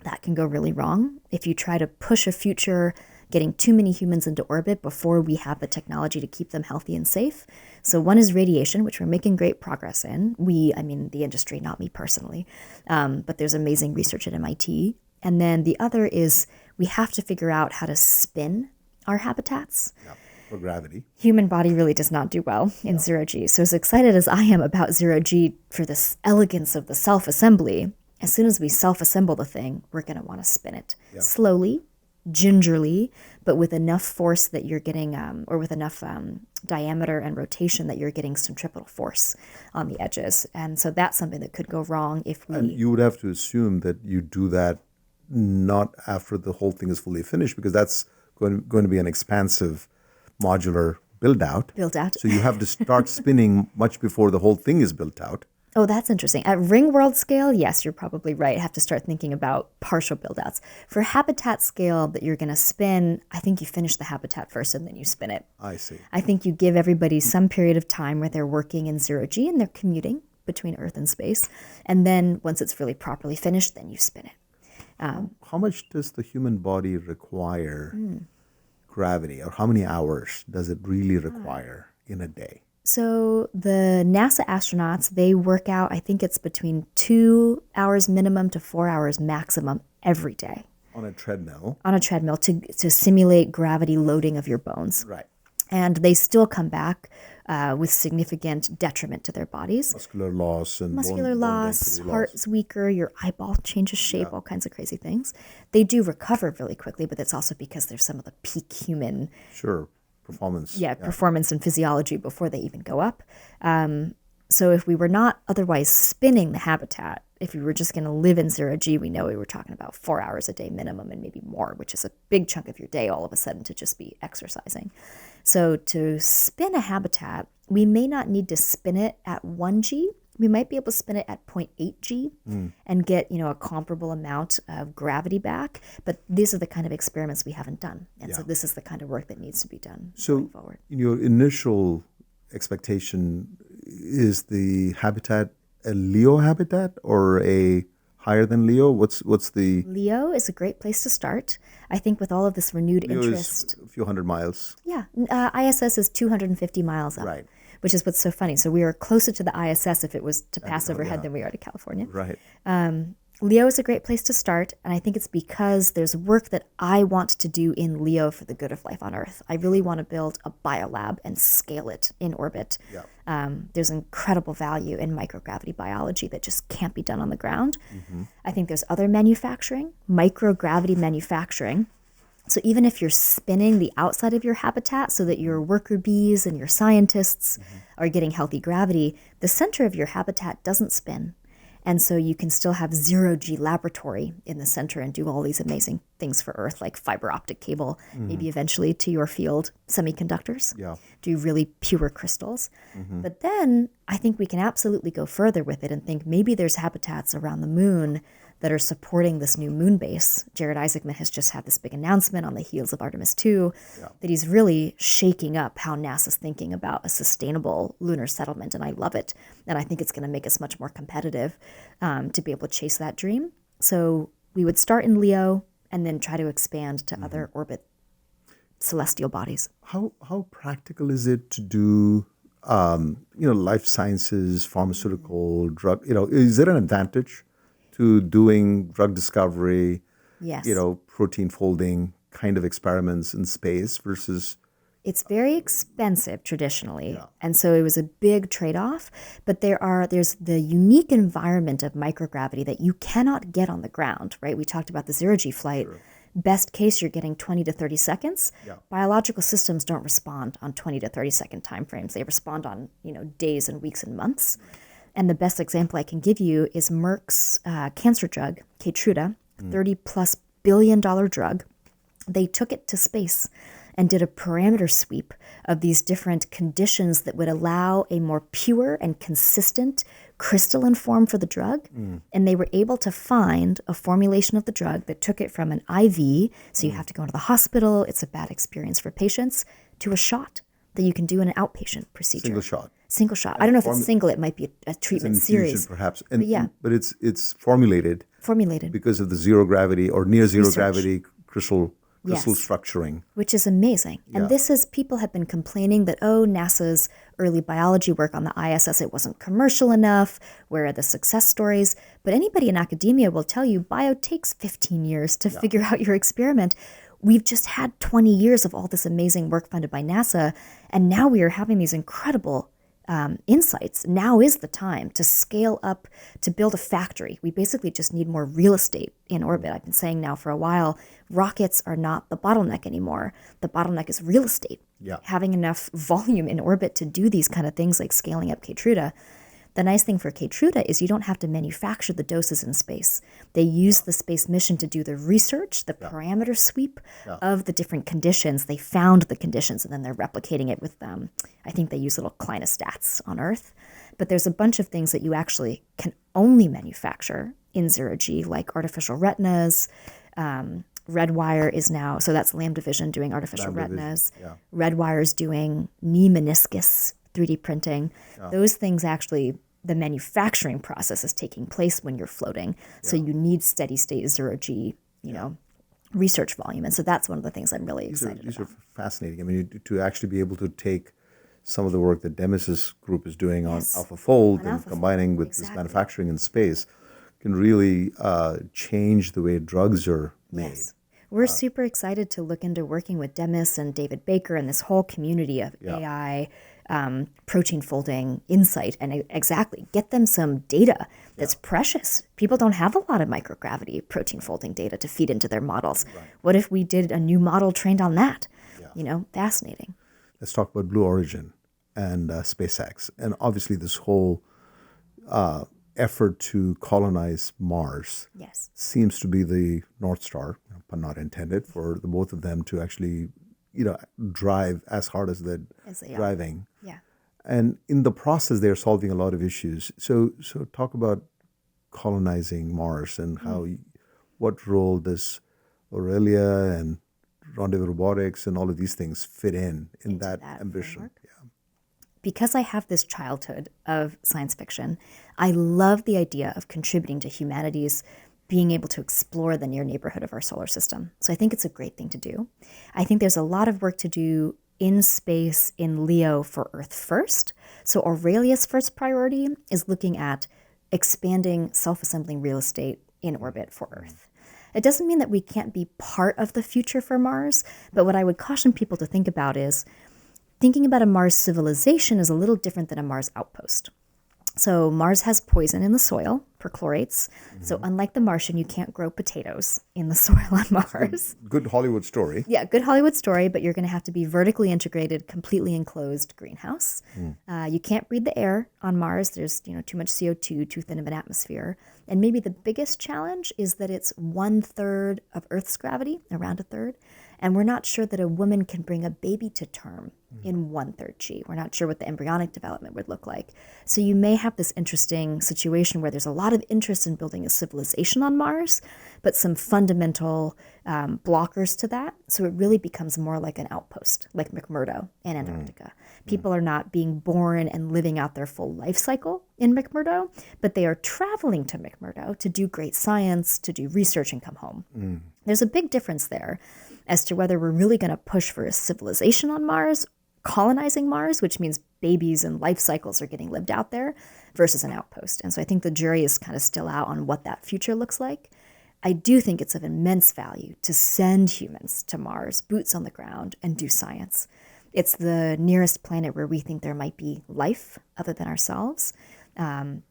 That can go really wrong if you try to push a future getting too many humans into orbit before we have the technology to keep them healthy and safe. So one is radiation, which we're making great progress in. The industry, not me personally, but there's amazing research at MIT. And then the other is we have to figure out how to spin our habitats. For gravity. Human body really does not do well in zero-G. So as excited as I am about zero-G for this elegance of the self-assembly, as soon as we self-assemble the thing, we're going to want to spin it slowly, gingerly, but with enough force that you're getting, or with enough diameter and rotation that you're getting centripetal force on the edges. And so that's something that could go wrong if we... And you would have to assume that you do that not after the whole thing is fully finished, because that's going to be an expansive modular build out. Built out. So you have to start spinning much before the whole thing is built out. Oh, that's interesting. At ring world scale, yes, you're probably right. Have to start thinking about partial build-outs. For habitat scale that you're going to spin, I think you finish the habitat first and then you spin it. I see. I think you give everybody some period of time where they're working in zero-G and they're commuting between Earth and space. And then once it's really properly finished, then you spin it. How much does the human body require gravity, or how many hours does it really require in a day? So the NASA astronauts, they work out, I think it's between 2 hours minimum to 4 hours maximum every day. On a treadmill? On a treadmill to simulate gravity loading of your bones. Right. And they still come back with significant detriment to their bodies. Muscular loss and Muscular bone loss, density loss. heart's weaker, your eyeball changes shape, all kinds of crazy things. They do recover really quickly, but it's also because there's some of the peak human Sure. Performance. performance and physiology before they even go up. So if we were not otherwise spinning the habitat, if we were just going to live in zero-G, we know we were talking about 4 hours a day minimum and maybe more, which is a big chunk of your day all of a sudden to just be exercising. So to spin a habitat, we may not need to spin it at 1G. We might be able to spin it at 0.8G and get, a comparable amount of gravity back. But these are the kind of experiments we haven't done. And so this is the kind of work that needs to be done going forward. In your initial expectation, is the habitat a LEO habitat or a higher than LEO? What's the... LEO is a great place to start. I think with all of this renewed LEO interest. is a few hundred miles. Yeah. ISS is 250 miles up. Right. Which is what's so funny. So we are closer to the ISS if it was to pass overhead than we are to California. Right. LEO is a great place to start, and I think it's because there's work that I want to do in LEO for the good of life on Earth. I really want to build a biolab and scale it in orbit. Yeah. There's incredible value in microgravity biology that just can't be done on the ground. I think there's other manufacturing, microgravity manufacturing. So even if you're spinning the outside of your habitat so that your worker bees and your scientists are getting healthy gravity, the center of your habitat doesn't spin. And so you can still have zero-G laboratory in the center and do all these amazing things for Earth, like fiber optic cable, maybe eventually to your field, semiconductors, do really pure crystals. But then I think we can absolutely go further with it and think maybe there's habitats around the moon that are supporting this new moon base. Jared Isaacman has just had this big announcement on the heels of Artemis 2 that he's really shaking up how NASA's thinking about a sustainable lunar settlement, and I love it. And I think it's going to make us much more competitive to be able to chase that dream. So we would start in LEO and then try to expand to other orbit celestial bodies. How practical is it to do, life sciences, pharmaceutical, drug, is there an advantage to doing drug discovery, Yes. Protein folding kind of experiments in space versus... It's very expensive traditionally, and so it was a big trade-off. But there's the unique environment of microgravity that you cannot get on the ground, right? We talked about the zero-G flight. Sure. Best case, you're getting 20 to 30 seconds. Biological systems don't respond on 20 to 30 second timeframes. They respond on days and weeks and months. And the best example I can give you is Merck's cancer drug, Keytruda, $30+ billion drug. They took it to space and did a parameter sweep of these different conditions that would allow a more pure and consistent crystalline form for the drug. And they were able to find a formulation of the drug that took it from an IV, so you have to go to the hospital, it's a bad experience for patients, to a shot that you can do in an outpatient procedure. Single shot. I don't know if it's single. It might be a treatment series. Perhaps. But it's formulated because of the zero gravity or near zero gravity crystal structuring. Which is amazing. And this is, people have been complaining that, NASA's early biology work on the ISS, it wasn't commercial enough. Where are the success stories? But anybody in academia will tell you bio takes 15 years to figure out your experiment. We've just had 20 years of all this amazing work funded by NASA. And now we are having these incredible insights. Now is the time to scale up, to build a factory. We basically just need more real estate in orbit. I've been saying now for a while, rockets are not the bottleneck anymore. The bottleneck is real estate. Having enough volume in orbit to do these kind of things like scaling up Keytruda. The nice thing for Keytruda is you don't have to manufacture the doses in space. They use the space mission to do the research, the parameter sweep of the different conditions. They found the conditions, and then they're replicating it with them. I think they use little clinostats on Earth. But there's a bunch of things that you actually can only manufacture in zero-G, like artificial retinas. Redwire is now, so that's Lambda Vision doing artificial retinas. Redwire is doing knee meniscus 3D printing. Those things actually, the manufacturing process is taking place when you're floating. So you need steady state zero-G, research volume. And so that's one of the things I'm really excited about. These are fascinating. I mean, to actually be able to take some of the work that Demis's group is doing on AlphaFold and combining with this manufacturing in space can really change the way drugs are made. Yes. We're super excited to look into working with Demis and David Baker and this whole community of AI protein folding insight and exactly get them some data that's precious. People don't have a lot of microgravity protein folding data to feed into their models. What if we did a new model trained on that? Fascinating. Let's talk about Blue Origin and SpaceX. And obviously this whole effort to colonize Mars seems to be the North Star, pun not intended, for the both of them to actually, drive as hard as they're driving. And in the process, they're solving a lot of issues. So talk about colonizing Mars and how, what role does Aurelia and Rendezvous Robotics and all of these things fit in that ambition? Because I have this childhood of science fiction, I love the idea of contributing to humanity's being able to explore the near neighborhood of our solar system. So I think it's a great thing to do. I think there's a lot of work to do in space in LEO for Earth first. So Aurelia's first priority is looking at expanding self-assembling real estate in orbit for Earth. It doesn't mean that we can't be part of the future for Mars, but what I would caution people to think about is thinking about a Mars civilization is a little different than a Mars outpost. So Mars has poison in the soil, perchlorates. So unlike the Martian, you can't grow potatoes in the soil on Mars. Good Hollywood story. Yeah, good Hollywood story, but you're going to have to be vertically integrated, completely enclosed greenhouse. You can't breathe the air on Mars. There's too much CO2, too thin of an atmosphere. And maybe the biggest challenge is that it's 1/3 of Earth's gravity, around a third. And we're not sure that a woman can bring a baby to term in 1/3 G. We're not sure what the embryonic development would look like. So you may have this interesting situation where there's a lot of interest in building a civilization on Mars, but some fundamental blockers to that. So it really becomes more like an outpost, like McMurdo in Antarctica. People are not being born and living out their full life cycle in McMurdo, but they are traveling to McMurdo to do great science, to do research and come home. There's a big difference there as to whether we're really going to push for a civilization on Mars, colonizing Mars, which means babies and life cycles are getting lived out there, versus an outpost. And so I think the jury is kind of still out on what that future looks like. I do think it's of immense value to send humans to Mars, boots on the ground, and do science. It's the nearest planet where we think there might be life other than ourselves,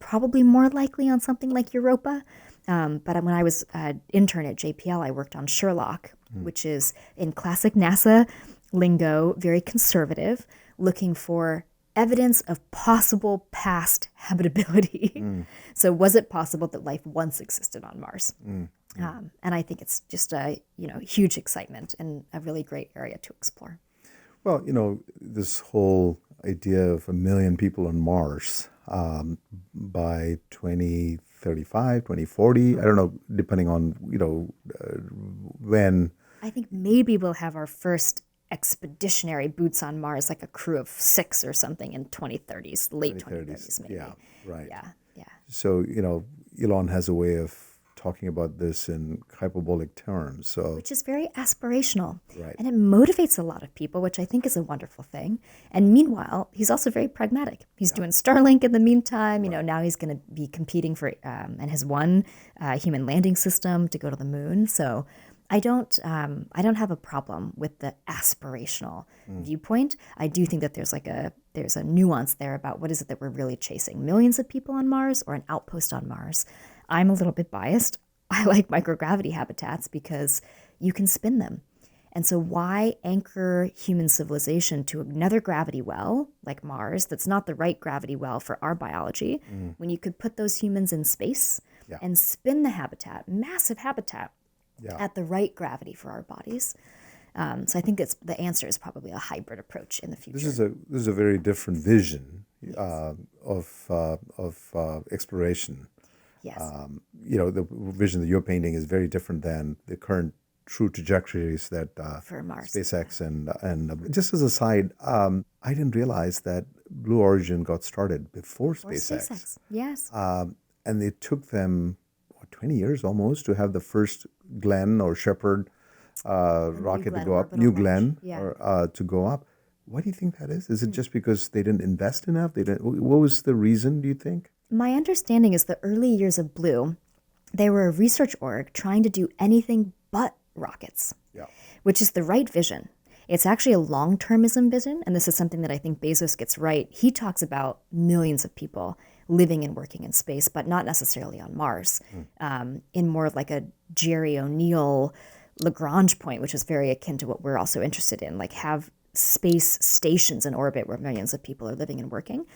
probably more likely on something like Europa. But when I was an intern at JPL, I worked on Sherlock, which is in classic NASA lingo, very conservative, looking for evidence of possible past habitability. So was it possible that life once existed on Mars? And I think it's just a huge excitement and a really great area to explore. Well, this whole idea of 1 million people on Mars by 2035, 2040, I don't know, depending on, when. I think maybe we'll have our first expeditionary boots on Mars, like a crew of 6 or something in 2030s, late 2030s maybe. Yeah, right. Yeah. So, Elon has a way of talking about this in hyperbolic terms. So, which is very aspirational. Right. And it motivates a lot of people, which I think is a wonderful thing. And meanwhile, he's also very pragmatic. He's doing Starlink in the meantime. Now he's going to be competing for, and has won human landing system to go to the moon. So I don't have a problem with the aspirational viewpoint. I do think that there's a nuance there about what is it that we're really chasing: millions of people on Mars or an outpost on Mars. I'm a little bit biased. I like microgravity habitats because you can spin them. And so why anchor human civilization to another gravity well, like Mars, that's not the right gravity well for our biology, when you could put those humans in space and spin the habitat, massive habitat, at the right gravity for our bodies? So I think the answer is probably a hybrid approach in the future. This is a very different vision of exploration. Yes. The vision that you're painting is very different than the current true trajectories that for Mars. SpaceX and just as a side, I didn't realize that Blue Origin got started before SpaceX. Yes. And it took them 20 years almost to have the first Glenn or Shepard rocket to go up, New Glenn, to go up. Why do you think that is? Is it just because they didn't invest enough? What was the reason, do you think? My understanding is the early years of Blue, they were a research org trying to do anything but rockets, which is the right vision. It's actually a long-termism vision, and this is something that I think Bezos gets right. He talks about millions of people living and working in space, but not necessarily on Mars, in more of like a Jerry O'Neill Lagrange point, which is very akin to what we're also interested in, like have space stations in orbit where millions of people are living and working.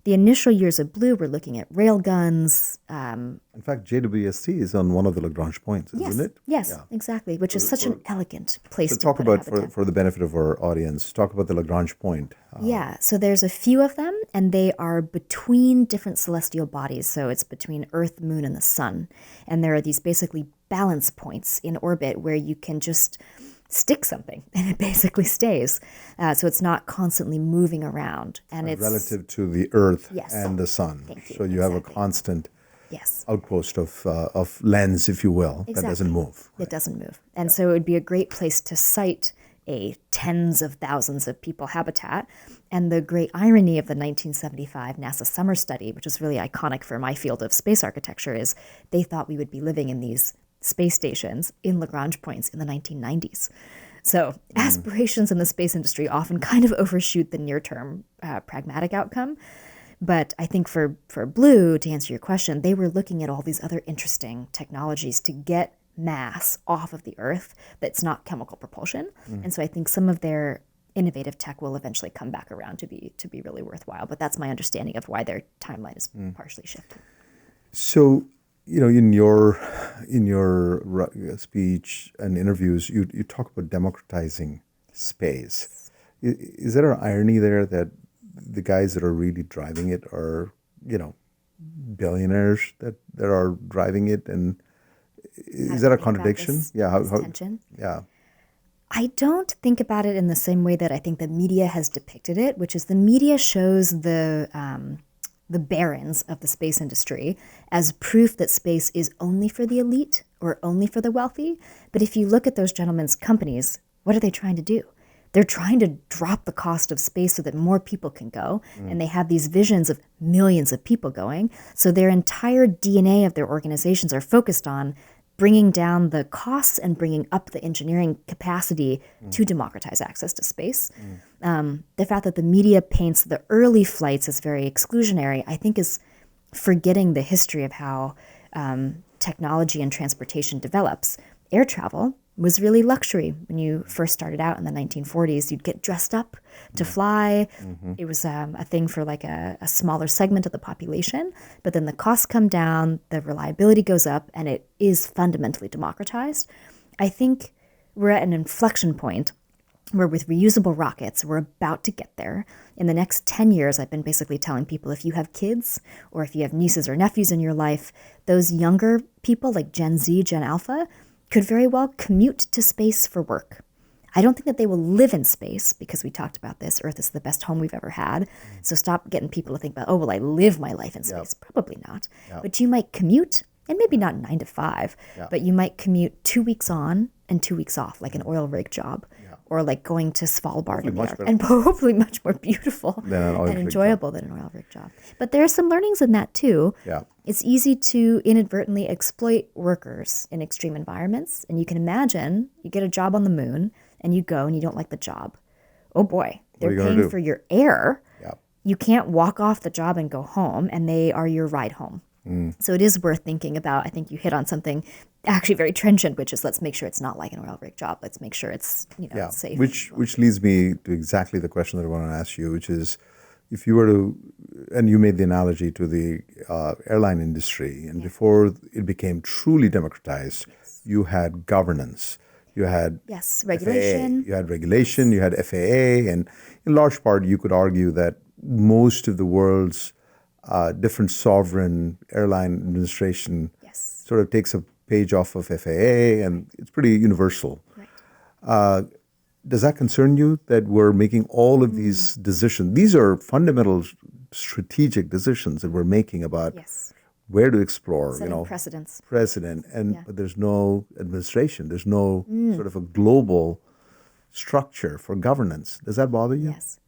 The initial years of Blue were looking at railguns. In fact, JWST is on one of the Lagrange points, isn't it? Yes, exactly, which is such an elegant place to talk put about a habitat. for the benefit of our audience. Talk about the Lagrange point. So there's a few of them, and they are between different celestial bodies. So it's between Earth, Moon, and the Sun. And there are these basically balance points in orbit where you can just stick something and it basically stays. So it's not constantly moving around. And it's relative to the Earth and the Sun. Thank you. So you have a constant Yes. outpost of lens, if you will, that doesn't move. It doesn't move. And so it would be a great place to site a tens of thousands of people habitat. And the great irony of the 1975 NASA summer study, which is really iconic for my field of space architecture, is they thought we would be living in these space stations in Lagrange points in the 1990s. So aspirations in the space industry often kind of overshoot the near-term pragmatic outcome. But I think for Blue, to answer your question, they were looking at all these other interesting technologies to get mass off of the Earth that's not chemical propulsion. And so I think some of their innovative tech will eventually come back around to be really worthwhile. But that's my understanding of why their timeline is partially shifted. So, in your speech and interviews, you talk about democratizing space. Is there an irony there that the guys that are really driving it are, billionaires that are driving it? And is that a contradiction? This tension? Yeah. I don't think about it in the same way that I think the media has depicted it, which is the media shows the barons of the space industry as proof that space is only for the elite or only for the wealthy. But if you look at those gentlemen's companies, what are they trying to do? They're trying to drop the cost of space so that more people can go. And they have these visions of millions of people going. So their entire DNA of their organizations are focused on bringing down the costs and bringing up the engineering capacity to democratize access to space. The fact that the media paints the early flights as very exclusionary, I think is forgetting the history of how technology and transportation develops. Air travel was really luxury. When you first started out in the 1940s, you'd get dressed up to fly. It was a thing for like a smaller segment of the population, but then the costs come down, the reliability goes up, and it is fundamentally democratized. I think we're at an inflection point where with reusable rockets, we're about to get there. In the next 10 years, I've been basically telling people if you have kids or if you have nieces or nephews in your life, those younger people like Gen Z, Gen Alpha, could very well commute to space for work. I don't think that they will live in space because we talked about this. Earth is the best home we've ever had. So stop getting people to think about, will I live my life in space? Probably not. But you might commute, and maybe not 9 to 5, but you might commute 2 weeks on and 2 weeks off, like an oil rig job. Or like going to Svalbard in the Arctic, and hopefully much more beautiful and enjoyable than an oil rig job. But there are some learnings in that too. It's easy to inadvertently exploit workers in extreme environments. And you can imagine you get a job on the moon and you go and you don't like the job. Oh boy, they're paying for your air. You can't walk off the job and go home, and they are your ride home. So it is worth thinking about. I think you hit on something actually very trenchant, which is let's make sure it's not like an oil rig job. Let's make sure it's safe. Which leads me to exactly the question that I want to ask you, which is, if you were to, and you made the analogy to the airline industry, and before it became truly democratized, you had governance, you had regulation, you had FAA, and in large part, you could argue that most of the world's different sovereign airline administration sort of takes a page off of FAA, and it's pretty universal. Right. Does that concern you that we're making all of these decisions? These are fundamental strategic decisions that we're making about where to explore, setting precedents. But there's no administration. There's no sort of a global structure for governance. Does that bother you? Yes,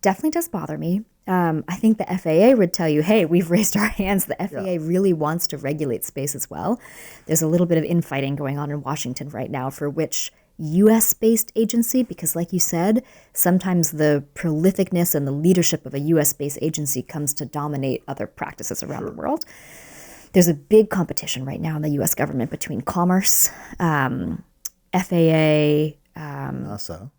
definitely does bother me. I think the FAA would tell you, hey, we've raised our hands. The FAA really wants to regulate space as well. There's a little bit of infighting going on in Washington right now for which U.S.-based agency, because like you said, sometimes the prolificness and the leadership of a U.S.-based agency comes to dominate other practices around the world. There's a big competition right now in the U.S. government between Commerce, FAA, NASA,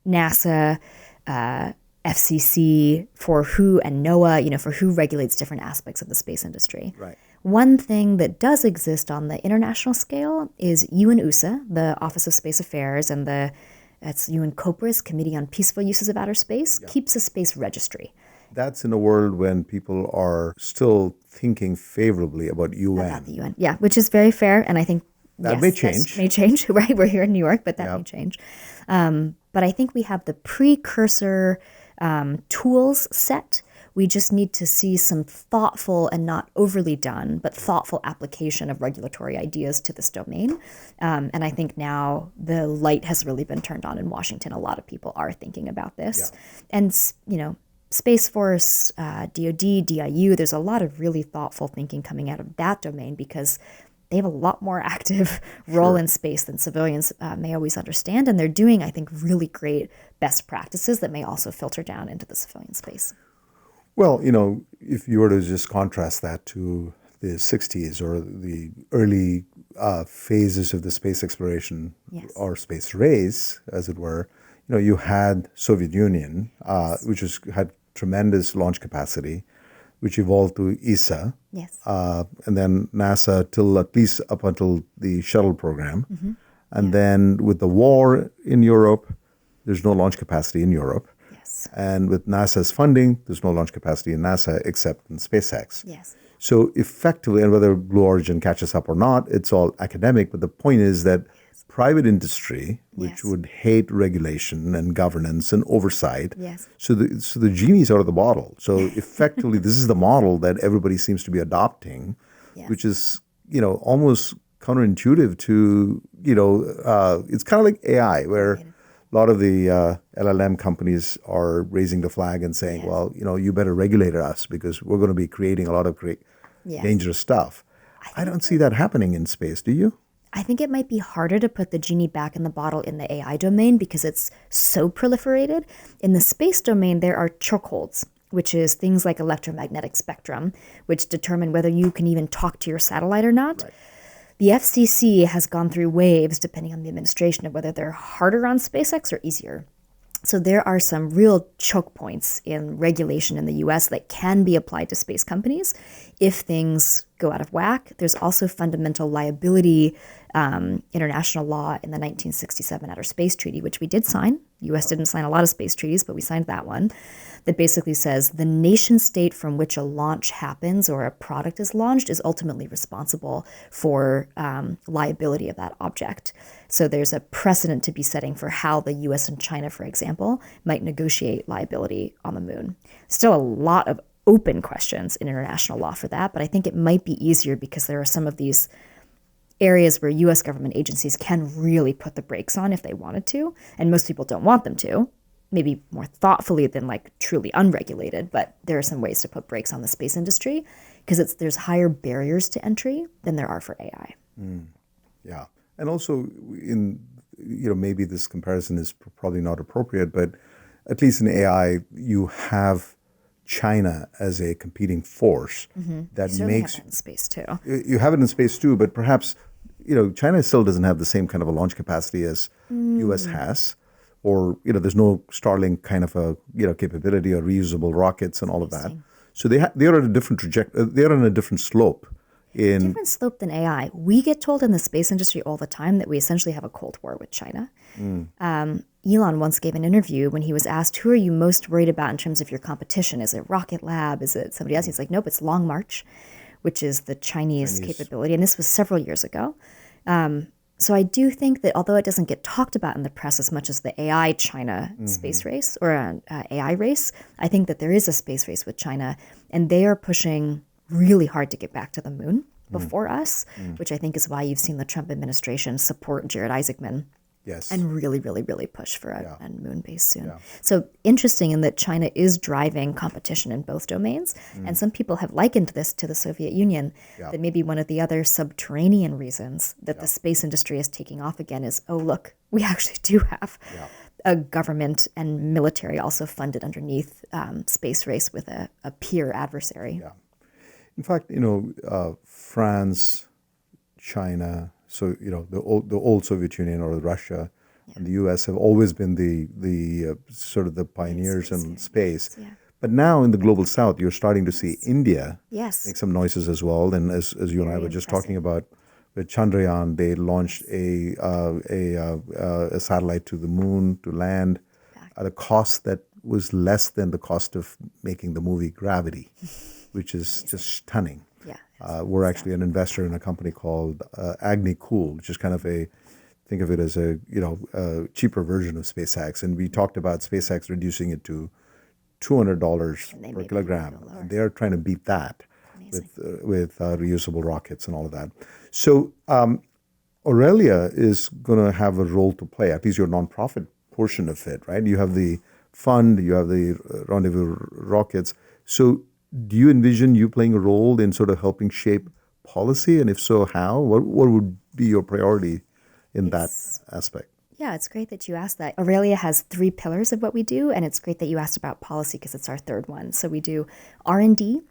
FCC, for who, and NOAA, for who regulates different aspects of the space industry. Right. One thing that does exist on the international scale is UNUSA, the Office of Space Affairs, and that's UN COPRA's Committee on Peaceful Uses of Outer Space, keeps a space registry. That's in a world when people are still thinking favorably about UN. About the UN, yeah, which is very fair, and I think that may change. May change, right? We're here in New York, but that may change. But I think we have the precursor tools set. We just need to see some thoughtful and not overly done, but thoughtful application of regulatory ideas to this domain. And I think now the light has really been turned on in Washington. A lot of people are thinking about this. Yeah. And, Space Force, DOD, DIU, there's a lot of really thoughtful thinking coming out of that domain because they have a lot more active role in space than civilians may always understand. And they're doing, I think, really great best practices that may also filter down into the civilian space. Well, if you were to just contrast that to the 60s or the early phases of the space exploration or space race, as it were, you had Soviet Union, which had tremendous launch capacity, which evolved to ESA, and then NASA till at least up until the shuttle program. Mm-hmm. And then with the war in Europe, there's no launch capacity in Europe. And with NASA's funding, there's no launch capacity in NASA except in SpaceX. Yes. So effectively, and whether Blue Origin catches up or not, it's all academic. But the point is that private industry, which would hate regulation and governance and oversight, so the genie's out of the bottle. So effectively, this is the model that everybody seems to be adopting, which is almost counterintuitive to it's kind of like AI, where a lot of the LLM companies are raising the flag and saying, well, you better regulate us because we're going to be creating a lot of dangerous stuff. I don't see that happening in space. Do you? I think it might be harder to put the genie back in the bottle in the AI domain because it's so proliferated. In the space domain, there are chokeholds, which is things like electromagnetic spectrum, which determine whether you can even talk to your satellite or not. Right. The FCC has gone through waves, depending on the administration, of whether they're harder on SpaceX or easier. So there are some real choke points in regulation in the U.S. that can be applied to space companies if things go out of whack. There's also fundamental liability international law in the 1967 Outer Space Treaty, which we did sign. The U.S. didn't sign a lot of space treaties, but we signed that one, that basically says the nation state from which a launch happens or a product is launched is ultimately responsible for liability of that object. So there's a precedent to be setting for how the U.S. and China, for example, might negotiate liability on the moon. Still a lot of open questions in international law for that, but I think it might be easier because there are some of these areas where U.S. government agencies can really put the brakes on if they wanted to, and most people don't want them to, maybe more thoughtfully than like truly unregulated, but there are some ways to put brakes on the space industry because there's higher barriers to entry than there are for AI. Yeah, and also maybe this comparison is probably not appropriate, but at least in AI, you have China as a competing force that You certainly have makes that in space too. you have it in space too, but perhaps China still doesn't have the same kind of a launch capacity as U.S. has, or there's no Starlink kind of a capability or reusable rockets and all of that. So they are at a different they're on a different slope. Different slope than AI. We get told in the space industry all the time that we essentially have a Cold War with China. Elon once gave an interview when he was asked, who are you most worried about in terms of your competition? Is it Rocket Lab? Is it somebody else? He's like, nope, it's Long March, which is the Chinese capability. And this was several years ago. So I do think that although it doesn't get talked about in the press as much as the AI China space race or AI race, I think that there is a space race with China, and they are pushing really hard to get back to the moon before us, which I think is why you've seen the Trump administration support Jared Isaacman. Yes. And really, really, really push for a moon base soon. So interesting in that China is driving competition in both domains. And some people have likened this to the Soviet Union, that maybe one of the other subterranean reasons that the space industry is taking off again is, oh, look, we actually do have a government and military also funded underneath space race with a peer adversary. Yeah. In fact, France, China, so the old Soviet Union or Russia and the U.S. have always been the sort of the pioneers in space. Yeah. But now in the global south, you're starting to see India make Yes. some noises as well. And as you and I were just talking about, with Chandrayaan, they launched a satellite to the moon to land at a cost that was less than the cost of making the movie Gravity, which is just stunning. Yeah. We're actually an investor in a company called Agni Cool, which is kind of think of it as a cheaper version of SpaceX. And we talked about SpaceX reducing it to $200 per kilogram. And they're trying to beat that with reusable rockets and all of that. So Aurelia is going to have a role to play, at least your nonprofit portion of it, right? You have the fund, you have the Rendezvous Rockets. So do you envision you playing a role in sort of helping shape policy? And if so, how? What would be your priority in that aspect? Yeah, it's great that you asked that. Aurelia has 3 pillars of what we do, and it's great that you asked about policy because it's our third one. So we do R&D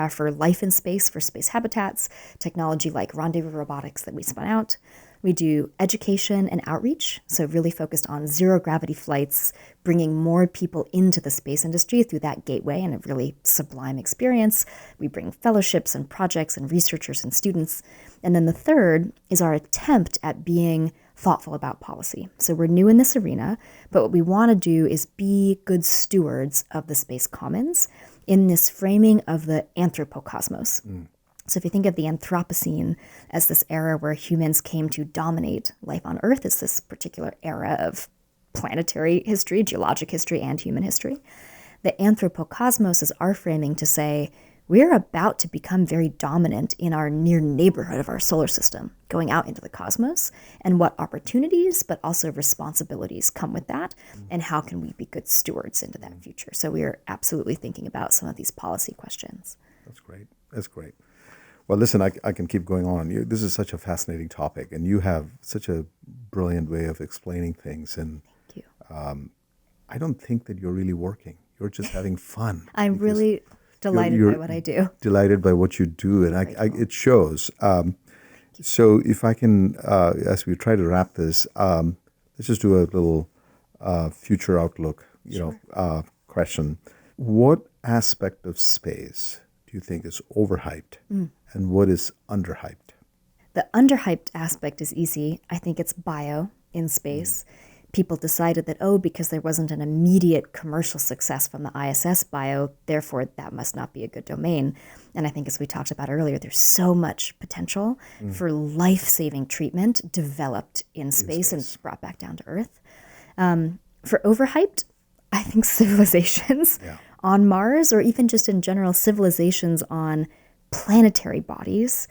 for life in space, for space habitats, technology like Rendezvous Robotics that we spun out. We do education and outreach, so really focused on zero gravity flights, bringing more people into the space industry through that gateway and a really sublime experience. We bring fellowships and projects and researchers and students. And then the third is our attempt at being thoughtful about policy. So we're new in this arena, but what we want to do is be good stewards of the space commons in this framing of the anthropocosmos. So if you think of the Anthropocene as this era where humans came to dominate life on Earth, it's this particular era of planetary history, geologic history, and human history. The Anthropocosmos is our framing to say, we're about to become very dominant in our near neighborhood of our solar system, going out into the cosmos, and what opportunities, but also responsibilities come with that, and how can we be good stewards into that future? So we are absolutely thinking about some of these policy questions. That's great. That's great. Well, listen, I can keep going on. This is such a fascinating topic, and you have such a brilliant way of explaining things. And Thank you. I don't think that you're really working. You're just having fun. I'm really delighted by what I do. Delighted by what you do, and it shows. So if I can, as we try to wrap this, let's just do a little future outlook, question. What aspect of space do you think is overhyped, and what is underhyped? The underhyped aspect is easy. I think it's bio in space. People decided that, because there wasn't an immediate commercial success from the ISS bio, therefore that must not be a good domain. And I think as we talked about earlier, there's so much potential for life-saving treatment developed in space and brought back down to Earth. For overhyped, I think civilizations on Mars, or even just in general, civilizations on planetary bodies.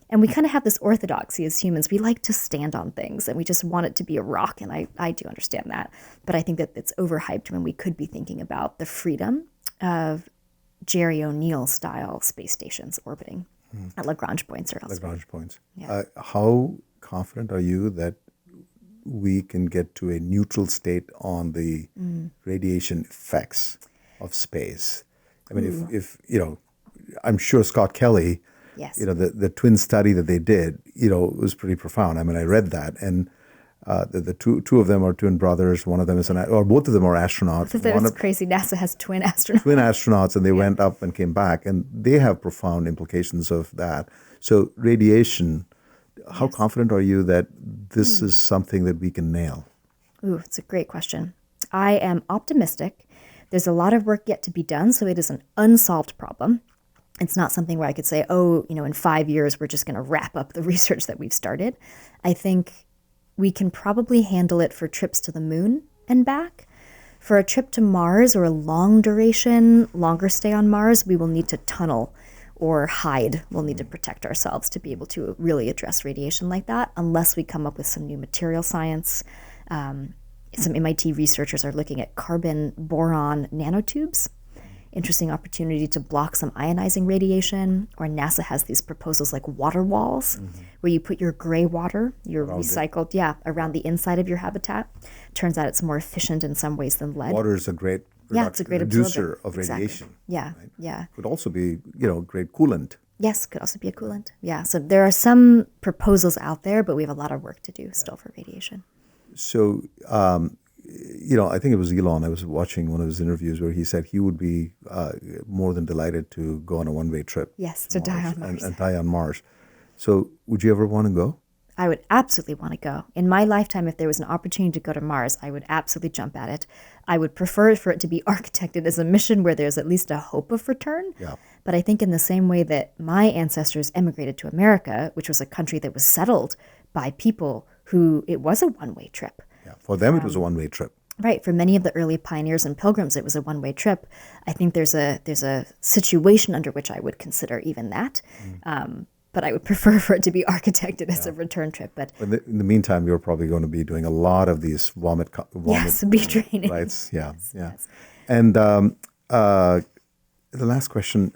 And we kind of have this orthodoxy as humans. We like to stand on things and we just want it to be a rock. And I do understand that. But I think that it's overhyped when we could be thinking about the freedom of Jerry O'Neill style space stations orbiting at Lagrange points or elsewhere. Lagrange points. Yeah. How confident are you that we can get to a neutral state on the radiation effects of space? I mean, if I'm sure Scott Kelly, Yes. the twin study that they did, was pretty profound. I mean, I read that, and the two of them are twin brothers. One of them is or both of them are astronauts. That was crazy. NASA has twin astronauts. Twin astronauts, and they went up and came back, and they have profound implications of that. So radiation, how confident are you that this is something that we can nail? Ooh, it's a great question. I am optimistic. There's a lot of work yet to be done, so it is an unsolved problem. It's not something where I could say, in 5 years, we're just going to wrap up the research that we've started. I think we can probably handle it for trips to the moon and back. For a trip to Mars or a long duration, longer stay on Mars, we will need to tunnel or hide. We'll need to protect ourselves to be able to really address radiation like that, unless we come up with some new material science. Some MIT researchers are looking at carbon boron nanotubes. Interesting opportunity to block some ionizing radiation. Or NASA has these proposals like water walls, where you put your gray water, your recycled, around the inside of your habitat. Turns out it's more efficient in some ways than lead. Water is a great it's a great reducer absorber. of radiation. Exactly. Yeah, right? yeah. Could also be, great coolant. Yes, could also be a coolant. Yeah, so there are some proposals out there, but we have a lot of work to do still for radiation. So, I think it was Elon. I was watching one of his interviews where he said he would be more than delighted to go on a one-way trip. Yes, to die on Mars. And die on Mars. So would you ever want to go? I would absolutely want to go. In my lifetime, if there was an opportunity to go to Mars, I would absolutely jump at it. I would prefer for it to be architected as a mission where there's at least a hope of return. Yeah. But I think in the same way that my ancestors emigrated to America, which was a country that was settled by people who it was a one-way trip. Yeah. For them, it was a one-way trip. Right. For many of the early pioneers and pilgrims, it was a one-way trip. I think there's a situation under which I would consider even that. But I would prefer for it to be architected as a return trip. But in the meantime, you're probably going to be doing a lot of these vomit beach training. Right. Yeah. Yes, yeah. yes. And the last question,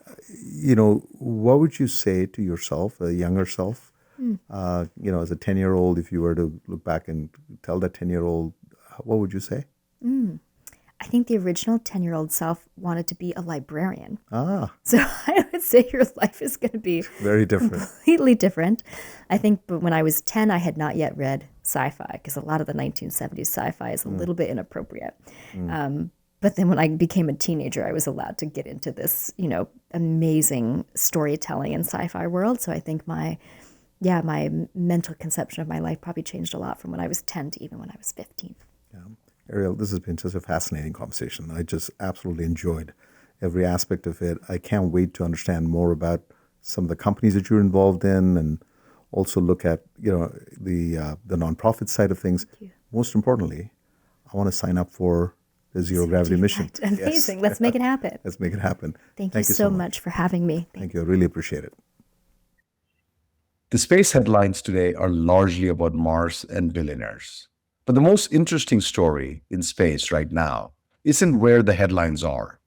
what would you say to yourself, a younger self, as a 10-year-old, if you were to look back and tell that 10-year-old, what would you say? I think the original 10-year-old self wanted to be a librarian. So I would say your life is going to be very different. Completely different. I think but when I was 10, I had not yet read sci-fi because a lot of the 1970s sci-fi is a little bit inappropriate. But then when I became a teenager, I was allowed to get into this, amazing storytelling and sci-fi world. So I think my mental conception of my life probably changed a lot from when I was 10 to even when I was 15. Yeah. Ariel, this has been such a fascinating conversation. I just absolutely enjoyed every aspect of it. I can't wait to understand more about some of the companies that you're involved in, and also look at the nonprofit side of things. Most importantly, I want to sign up for the zero gravity mission. Amazing. Yes. Let's make it happen. Let's make it happen. Thank you so much for having me. Thank you. I really appreciate it. The space headlines today are largely about Mars and billionaires. But the most interesting story in space right now isn't where the headlines are.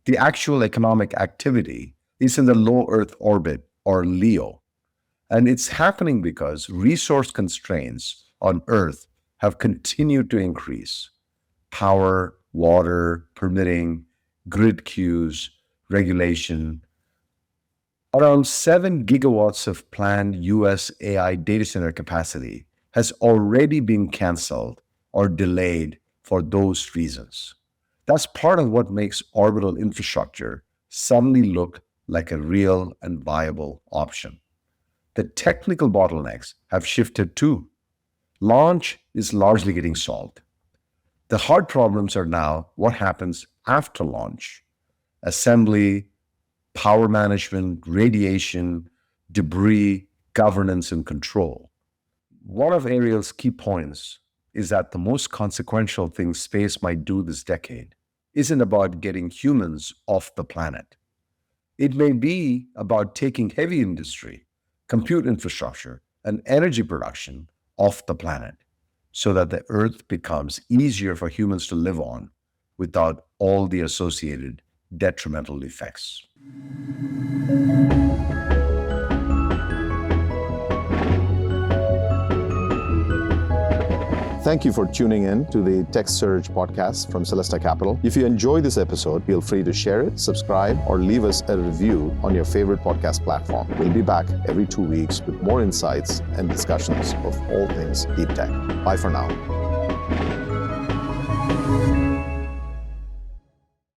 The actual economic activity is in the low Earth orbit, or LEO. And it's happening because resource constraints on Earth have continued to increase. Power, water, permitting, grid queues, regulation. Around 7 gigawatts of planned US AI data center capacity has already been canceled or delayed for those reasons. That's part of what makes orbital infrastructure suddenly look like a real and viable option. The technical bottlenecks have shifted too. Launch is largely getting solved. The hard problems are now what happens after launch: assembly, power management, radiation, debris, governance, and control. One of Ariel's key points is that the most consequential thing space might do this decade isn't about getting humans off the planet. It may be about taking heavy industry, compute infrastructure, and energy production off the planet so that the Earth becomes easier for humans to live on without all the associated detrimental effects. Thank you for tuning in to the Tech Surge podcast from Celesta Capital. If you enjoyed this episode, feel free to share it, subscribe, or leave us a review on your favorite podcast platform. We'll be back every 2 weeks with more insights and discussions of all things deep tech. Bye for now.